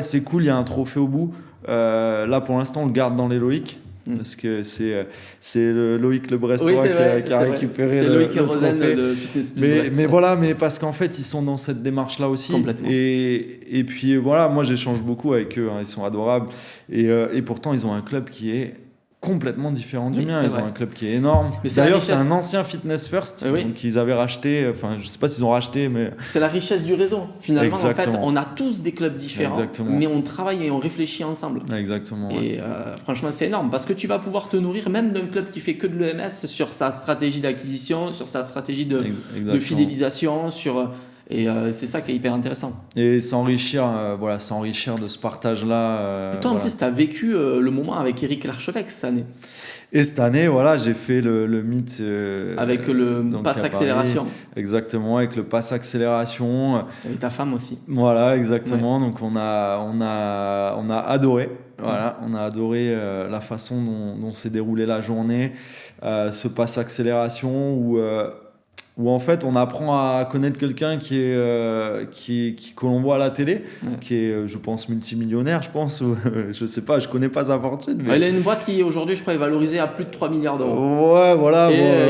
c'est cool, il y a un trophée au bout. Là, pour l'instant, on le garde dans les Loïc. Parce que c'est Loïc Le Brestois qui a récupéré le trophée. De Fitness Plus mais voilà, mais parce qu'en fait ils sont dans cette démarche là aussi. Complètement. Et puis voilà, moi j'échange beaucoup avec eux, ils sont adorables et pourtant ils ont un club qui est complètement différent du mien. Ils ont un club qui est énorme. D'ailleurs, c'est un ancien Fitness First donc ils avaient racheté. Enfin, je sais pas s'ils ont racheté, mais c'est la richesse du réseau. Finalement, exactement. En fait, on a tous des clubs différents, mais on travaille et on réfléchit ensemble. Exactement. Et franchement, c'est énorme parce que tu vas pouvoir te nourrir même d'un club qui fait que de l'EMS sur sa stratégie d'acquisition, sur sa stratégie de fidélisation, et c'est ça qui est hyper intéressant. Et s'enrichir de ce partage-là. Et toi, en plus, tu as vécu le moment avec Eric Larchevêque cette année. Et cette année, j'ai fait le meet. Avec le pass accélération. Exactement, avec le pass accélération. Et ta femme aussi. Voilà, exactement. Ouais. Donc on a adoré. Voilà, on a adoré la façon dont s'est déroulée la journée. Ce pass accélération où en fait on apprend à connaître quelqu'un que l'on voit à la télé, qui est je pense multimillionnaire, je sais pas, je connais pas sa fortune, mais... il a une boîte qui aujourd'hui je crois est valorisée à plus de 3 milliards d'euros. Ouais, voilà. Et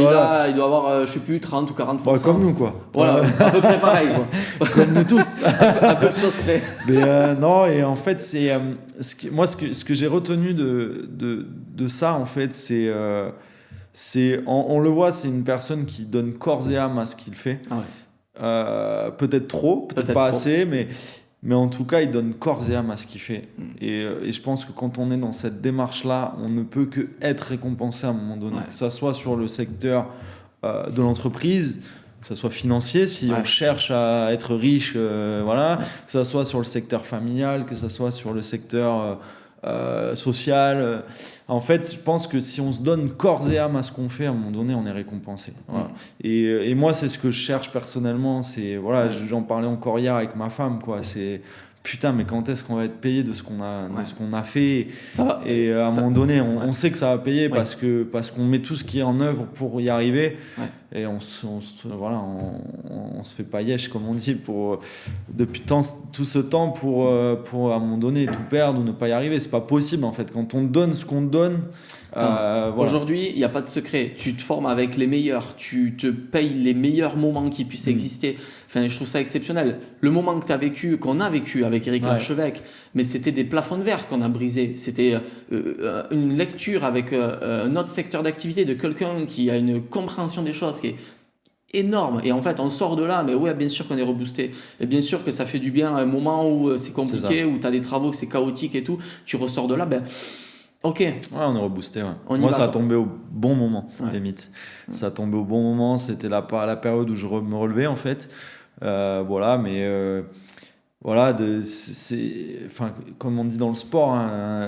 il doit avoir je sais plus 30 ou 40%. Comme nous quoi. Voilà, à peu près pareil quoi. Comme nous tous. Un peu de choses près. Mais non, et en fait c'est ce que j'ai retenu de ça en fait, on le voit, c'est une personne qui donne corps et âme à ce qu'il fait. Peut-être trop, peut-être pas trop. Assez, mais en tout cas, il donne corps et âme à ce qu'il fait. Et je pense que quand on est dans cette démarche-là, on ne peut que être récompensé à un moment donné. Que ça soit sur le secteur de l'entreprise, que ça soit financier, si on cherche à être riche, que ça soit sur le secteur familial, que ça soit sur le secteur... social. En fait, je pense que si on se donne corps et âme à ce qu'on fait, à un moment donné, on est récompensé. Voilà. Et moi, c'est ce que je cherche personnellement. J'en parlais encore hier avec ma femme, quoi. C'est putain, mais quand est-ce qu'on va être payé de ce qu'on a fait? Ça va. Et à un moment donné, on sait que ça va payer parce qu'on met tout ce qui est en œuvre pour y arriver. Et on se fait pas yesh, comme on dit, depuis tout ce temps pour à un moment donné tout perdre ou ne pas y arriver. C'est pas possible en fait. Quand on donne ce qu'on donne. Aujourd'hui, il n'y a pas de secret. Tu te formes avec les meilleurs, tu te payes les meilleurs moments qui puissent exister. Enfin, je trouve ça exceptionnel. Le moment que qu'on a vécu avec Eric Larchevêque, mais c'était des plafonds de verre qu'on a brisés. C'était une lecture avec un autre secteur d'activité de quelqu'un qui a une compréhension des choses qui est énorme. Et en fait, on sort de là, mais bien sûr qu'on est reboosté. Et bien sûr que ça fait du bien à un moment où c'est compliqué, où tu as des travaux, que c'est chaotique et tout. Tu ressors de là, ok. On est reboosté. Moi, ça a tombé au bon moment, limite. Ça a tombé au bon moment. C'était la période où je me relevais, en fait. Comme on dit dans le sport,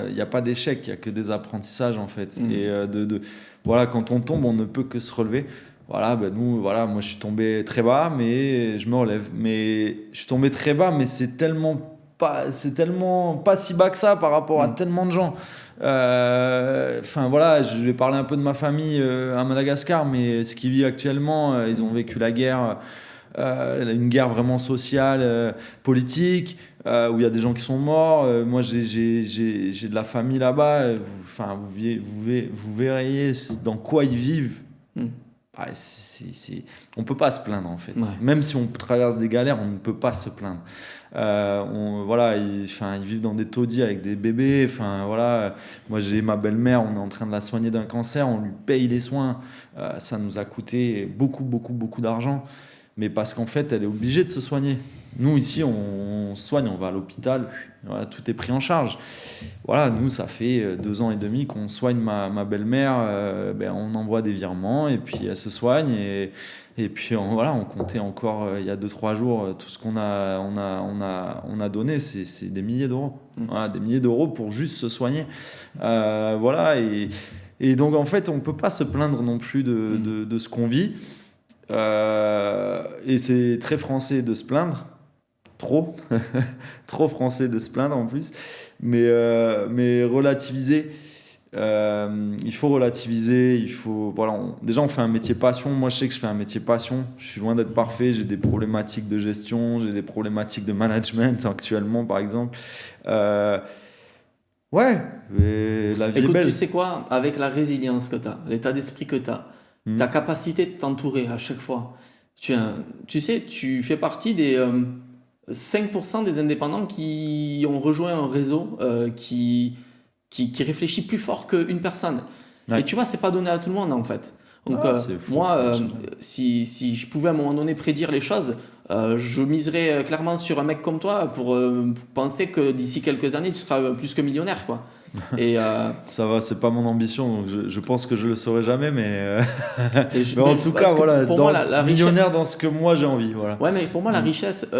il n'y a pas d'échec, il n'y a que des apprentissages, en fait. Et quand on tombe, on ne peut que se relever. Moi, je suis tombé très bas, mais je me relève. Mais je suis tombé très bas, mais c'est tellement pas si bas que ça par rapport à tellement de gens. Je vais parler un peu de ma famille à Madagascar, mais ce qu'ils vivent actuellement, ils ont vécu la guerre, une guerre vraiment sociale, politique, où il y a des gens qui sont morts. Moi, j'ai de la famille là-bas. Vous verriez dans quoi ils vivent. On peut pas se plaindre en fait. Même si on traverse des galères, on ne peut pas se plaindre. Ils vivent dans des taudis avec des bébés. Moi j'ai ma belle-mère, on est en train de la soigner d'un cancer, on lui paye les soins. Ça nous a coûté beaucoup d'argent. Mais parce qu'en fait, elle est obligée de se soigner. Nous, ici, on se soigne, on va à l'hôpital, tout est pris en charge. Nous, ça fait 2 ans et demi qu'on soigne ma belle-mère. On envoie des virements et puis elle se soigne. Et puis, on comptait encore, il y a 2-3 jours, tout ce qu'on a donné, c'est des milliers d'euros. Des milliers d'euros pour juste se soigner. Et donc, en fait, on ne peut pas se plaindre non plus de ce qu'on vit. Et c'est très français de se plaindre, trop, trop français de se plaindre en plus, mais relativiser. Il faut relativiser, voilà, déjà on fait un métier passion. Moi je sais que je fais un métier passion, je suis loin d'être parfait, j'ai des problématiques de gestion, j'ai des problématiques de management actuellement par exemple. Ouais, la vie est belle. Tu sais quoi, avec la résilience que tu as, l'état d'esprit que tu as, ta capacité de t'entourer à chaque fois, tu sais, tu fais partie des 5% des indépendants qui ont rejoint un réseau qui réfléchit plus fort qu'une personne. Ouais. Et tu vois, c'est pas donné à tout le monde en fait. Donc C'est fou, moi, si je pouvais à un moment donné prédire les choses, je miserais clairement sur un mec comme toi pour penser que d'ici quelques années, tu seras plus que millionnaire, quoi. Et, ça va, c'est pas mon ambition, donc je pense que je le saurai jamais, mais, et mais en tout cas, voilà, pour moi, la millionnaire dans ce que moi j'ai envie. Voilà. Ouais, mais pour moi, la richesse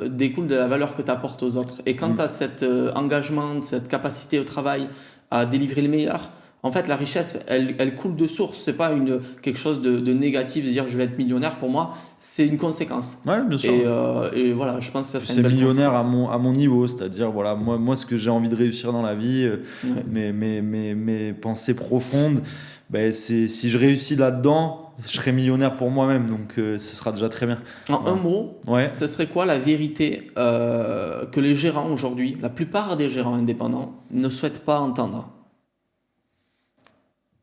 découle de la valeur que tu apportes aux autres. Et quand tu as cet engagement, cette capacité au travail à délivrer le meilleur, en fait, la richesse, elle coule de source. C'est pas quelque chose de négatif de dire je vais être millionnaire. Pour moi, c'est une conséquence. Ouais, bien sûr. Et voilà, je pense que ça serait c'est une belle millionnaire conséquence. à mon niveau, c'est-à-dire voilà, moi ce que j'ai envie de réussir dans la vie, Ouais. mes pensées profondes, ben, si je réussis là-dedans, je serai millionnaire pour moi-même, donc ce sera déjà très bien. En un mot, Ouais. ce serait quoi la vérité que les gérants aujourd'hui, la plupart des gérants indépendants, ne souhaitent pas entendre?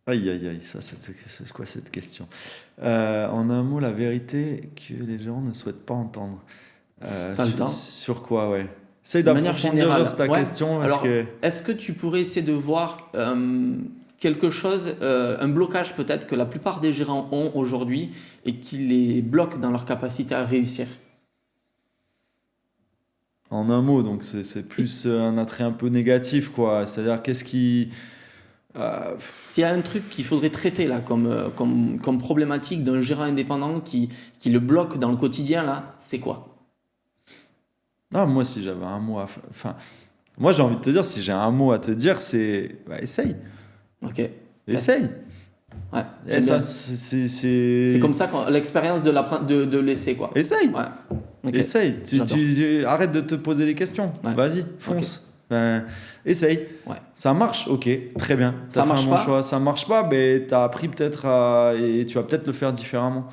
Aïe, aïe, aïe, ça, c'est quoi cette question? En un mot, la vérité que les gens ne souhaitent pas entendre. T'as le temps. Sur quoi, ouais. Essaye De manière d'approfondir générale, juste ta ouais. question. Parce Alors, que... est-ce que tu pourrais essayer de voir quelque chose, un blocage peut-être que la plupart des gérants ont aujourd'hui et qui les bloque dans leur capacité à réussir? En un mot, donc c'est plus un attrait un peu négatif, quoi. C'est-à-dire, qu'est-ce qui... S'il y a un truc qu'il faudrait traiter là comme problématique d'un gérant indépendant qui le bloque dans le quotidien, là, c'est quoi? Non, moi, si j'avais un mot à... Enfin, moi, j'ai envie de te dire, si j'ai un mot à te dire, c'est... Bah, essaye. Ok. Essaye. Ouais. Et ça, C'est comme ça que l'expérience de l'essai, quoi. Essaye. Ouais. Ok. Essaye. J'adore. Arrête de te poser des questions. Ouais. Vas-y, fonce. Ben, essaye. Ouais. Ça marche, ok, très bien. Ça T'as fait marche un bon pas. choix. Ça marche pas, ben, t'as appris peut-être et tu vas peut-être le faire différemment.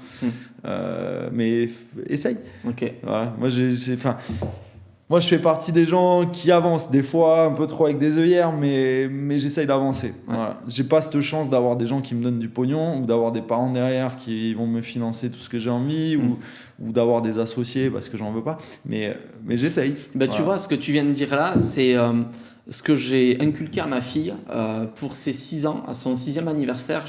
Mais essaye. Ok. Voilà. Moi, je fais partie des gens qui avancent des fois un peu trop avec des œillères, mais j'essaye d'avancer. Ouais. Voilà. J'ai pas cette chance d'avoir des gens qui me donnent du pognon ou d'avoir des parents derrière qui vont me financer tout ce que j'ai envie ou d'avoir des associés parce que j'en veux pas. Mais j'essaye. Ben, tu vois, ce que tu viens de dire là, c'est ce que j'ai inculqué à ma fille pour ses 6 ans, à son 6e anniversaire.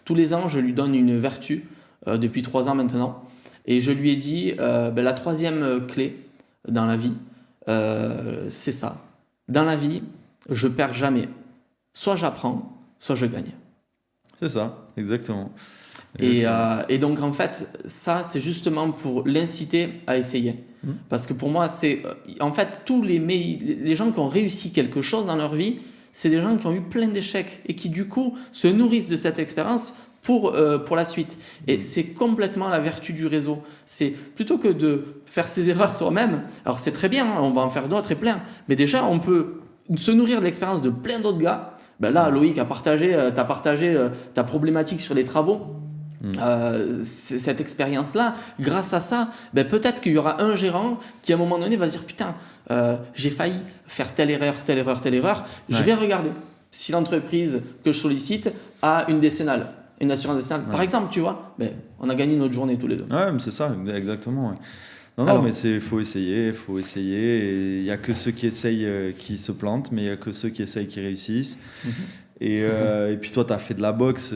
Tous les ans, je lui donne une vertu depuis 3 ans maintenant. Et je lui ai dit, la 3e clé dans la vie, c'est ça. Dans la vie, je perds jamais. Soit j'apprends, soit je gagne. C'est ça, exactement. Et donc, en fait, ça, c'est justement pour l'inciter à essayer. Parce que pour moi, c'est... En fait, tous les gens qui ont réussi quelque chose dans leur vie, c'est des gens qui ont eu plein d'échecs et qui, du coup, se nourrissent de cette expérience pour la suite. Et c'est complètement la vertu du réseau. C'est plutôt que de faire ses erreurs soi-même, alors c'est très bien, hein, on va en faire d'autres et plein, mais déjà, on peut se nourrir de l'expérience de plein d'autres gars. Ben là, Loïc t'as partagé ta problématique sur les travaux. Cette expérience-là, grâce à ça, ben peut-être qu'il y aura un gérant qui à un moment donné va se dire putain, j'ai failli faire telle erreur, je vais regarder si l'entreprise que je sollicite a une décennale, une assurance décennale. Par exemple, tu vois, ben, on a gagné notre journée tous les deux. Ouais, mais c'est ça, exactement. Ouais. Non, Alors, mais faut essayer. Et il n'y a que ceux qui essayent qui se plantent, mais il n'y a que ceux qui essayent qui réussissent. Et puis toi, tu as fait de la boxe.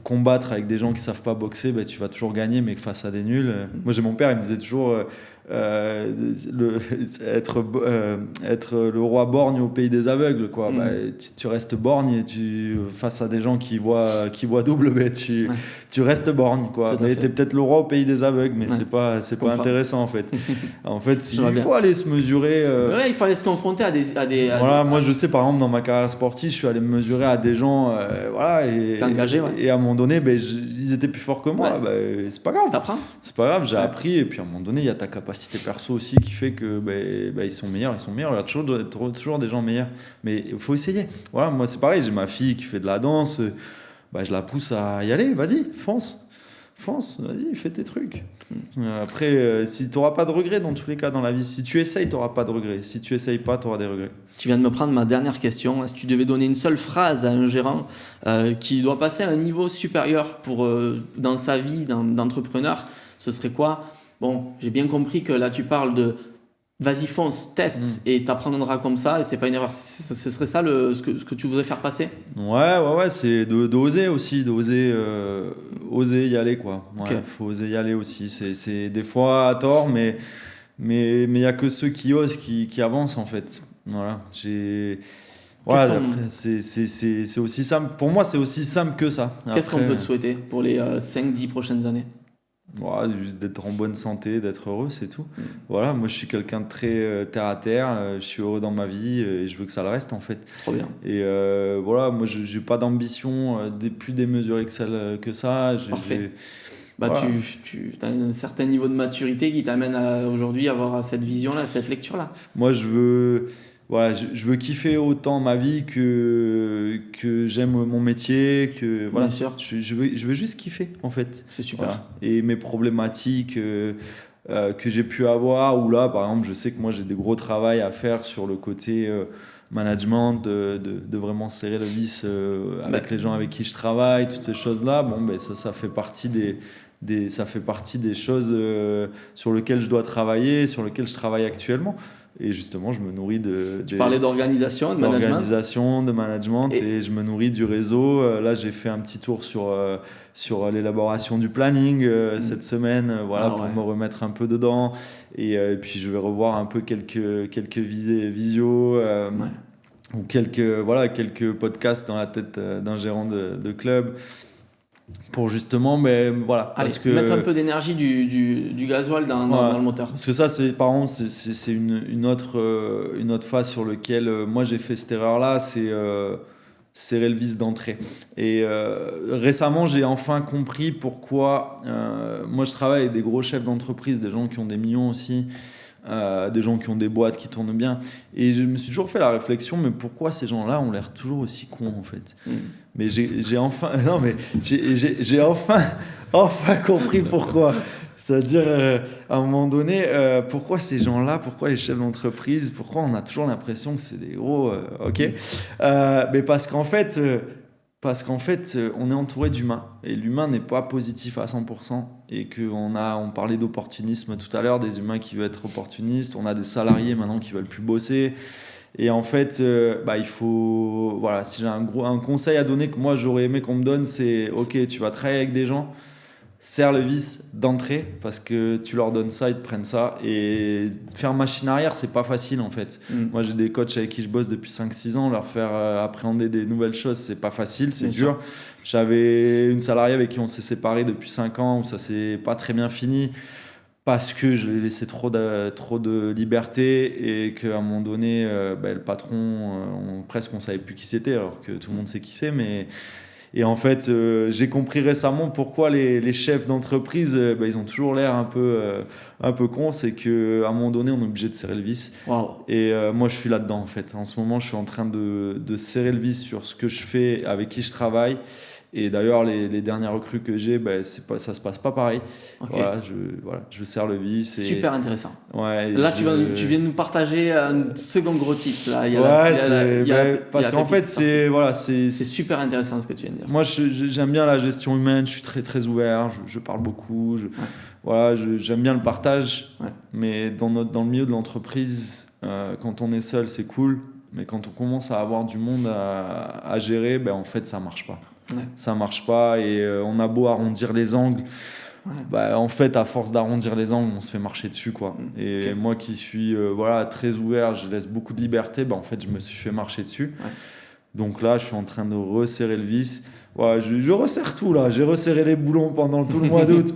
Combattre avec des gens qui savent pas boxer, ben, tu vas toujours gagner, mais face à des nuls. Moi, j'ai mon père, il me disait toujours être le roi borgne au pays des aveugles, quoi. Bah, tu restes borgne et face à des gens qui voient double, ben, tu restes borgne, quoi. Mais t'es peut-être le roi au pays des aveugles, mais c'est pas intéressant en fait. En fait, il faut aller se mesurer. Ouais, il faut aller se confronter à des voilà, moi je sais par exemple dans ma carrière sportive, je suis allé me mesurer à des gens, voilà, et engagé, ouais. Et à un moment donné, ben, ils étaient plus forts que moi. Ben, c'est pas grave. T'apprends. C'est pas grave, j'ai appris, et puis à un moment donné, il y a ta capacité l'adversité perso aussi qui fait que ils sont meilleurs. Il y a toujours des gens meilleurs. Mais il faut essayer. Voilà, moi, c'est pareil. J'ai ma fille qui fait de la danse. Je la pousse à y aller. Vas-y, fonce. Vas-y, fais tes trucs. Après, si tu n'auras pas de regrets dans tous les cas dans la vie, si tu essayes, tu n'auras pas de regrets. Si tu essayes pas, tu auras des regrets. Tu viens de me prendre ma dernière question. Si tu devais donner une seule phrase à un gérant qui doit passer à un niveau supérieur dans sa vie d'entrepreneur, ce serait quoi? Bon, j'ai bien compris que là, tu parles de vas-y, fonce, teste et t'apprendras comme ça et c'est pas une erreur. Ce serait ça ce que tu voudrais faire passer? Ouais, c'est d'oser aussi, oser y aller, quoi. Ouais, Ok. faut oser y aller aussi. C'est des fois à tort, mais il y a que ceux qui osent qui avancent, en fait. Voilà, après, c'est aussi simple. Pour moi, c'est aussi simple que ça. Qu'est-ce qu'on Après, peut te souhaiter pour les 5-10 prochaines années? juste d'être en bonne santé, d'être heureux, c'est tout. Voilà, moi je suis quelqu'un de très terre à terre, je suis heureux dans ma vie et je veux que ça le reste en fait. Trop bien. Et voilà, moi je n'ai pas d'ambition plus démesurée que ça. Parfait. Voilà. Tu as un certain niveau de maturité qui t'amène aujourd'hui à avoir cette vision-là, cette lecture-là. Moi je veux kiffer autant ma vie que j'aime mon métier, voilà. Bien sûr. Je veux juste kiffer en fait. C'est super. Voilà. Et mes problématiques que j'ai pu avoir, ou là par exemple je sais que moi j'ai des gros travail à faire sur le côté management, de vraiment serrer le vis avec les gens avec qui je travaille, toutes ces choses-là, ça fait partie ça fait partie des choses sur lesquelles je dois travailler, sur lesquelles je travaille actuellement. Et justement, je me nourris Tu parlais d'organisation, de management. D'organisation, de management, et je me nourris du réseau. Là, j'ai fait un petit tour sur l'élaboration du planning cette semaine, pour me remettre un peu dedans. Et puis, je vais revoir un peu quelques visios ou quelques podcasts dans la tête d'un gérant de club. Pour justement, mettre un peu d'énergie du gasoil dans le moteur. Parce que ça, par contre, c'est une autre phase sur laquelle moi j'ai fait cette erreur-là, c'est serrer le vis d'entrée. Et récemment, j'ai enfin compris pourquoi. Moi, je travaille avec des gros chefs d'entreprise, des gens qui ont des millions aussi. Des gens qui ont des boîtes qui tournent bien, et je me suis toujours fait la réflexion, mais pourquoi ces gens-là ont l'air toujours aussi cons en fait. Mais j'ai enfin compris pourquoi. C'est-à-dire à un moment donné, pourquoi ces gens-là, pourquoi les chefs d'entreprise, pourquoi on a toujours l'impression que c'est des gros mais parce qu'en fait on est entouré d'humains, et l'humain n'est pas positif à 100%, et on parlait d'opportunisme tout à l'heure, des humains qui veulent être opportunistes, on a des salariés maintenant qui veulent plus bosser, et en fait il faut, si j'ai un conseil à donner que moi j'aurais aimé qu'on me donne, c'est ok, tu vas travailler avec des gens, serre le vis d'entrée, parce que tu leur donnes ça, ils te prennent ça, et faire machine arrière, c'est pas facile en fait. Moi j'ai des coachs avec qui je bosse depuis 5-6 ans, leur faire appréhender des nouvelles choses, c'est pas facile, c'est dur. J'avais une salariée avec qui on s'est séparés depuis 5 ans, où ça s'est pas très bien fini, parce que je lui ai laissé trop de liberté, et qu'à un moment donné, le patron, presque on savait plus qui c'était, alors que tout le monde sait qui c'est, mais... Et en fait, j'ai compris récemment pourquoi les chefs d'entreprise, ils ont toujours l'air un peu cons. C'est qu'à un moment donné, on est obligé de serrer le vis. Wow. Et moi, je suis là-dedans, en fait. En ce moment, je suis en train de serrer le vis sur ce que je fais, avec qui je travaille. Et d'ailleurs, les dernières recrues que j'ai, ça se passe pas pareil. Okay. Je serre le vis. Super intéressant. Ouais, là, tu viens de nous partager un second gros tips. Là. Parce qu'en fait, c'est super intéressant ce que tu viens de dire. Moi, j'aime bien la gestion humaine, je suis très, très ouvert, je parle beaucoup. J'aime bien le partage. Ouais. Mais dans le milieu de l'entreprise, quand on est seul, c'est cool. Mais quand on commence à avoir du monde à gérer, en fait, ça marche pas. Ouais. Ça marche pas, et on a beau arrondir les angles, en fait à force d'arrondir les angles on se fait marcher dessus quoi. Et moi qui suis très ouvert, je laisse beaucoup de liberté, en fait je me suis fait marcher dessus. Donc là je suis en train de resserrer le vis Ouais, je resserre tout là. J'ai resserré les boulons pendant tout le mois d'août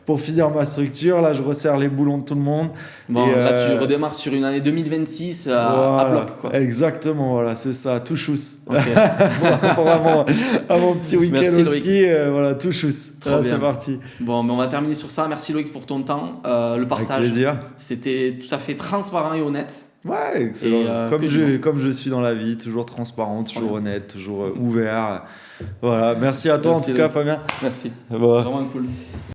pour finir ma structure. Là, je resserre les boulons de tout le monde. Bon, Et, là, tu redémarres sur une année 2026 à voilà, bloc, quoi. exactement, voilà, c'est ça, tout chousse. Ok. Vraiment, à mon petit week-end Merci, au Loïc. ski, voilà, tout chousse. Trop Là, bien. c'est parti. Bon, mais on va terminer sur ça. Merci Loïc pour ton temps, le Avec partage. plaisir. C'était tout à fait transparent et honnête. Ouais, excellent. Et, Comme je suis dans la vie, toujours transparent, toujours bien. honnête, toujours ouvert. Voilà, merci à toi Merci, en tout cas, Loïc. Fabien. Merci. Bon. Vraiment cool.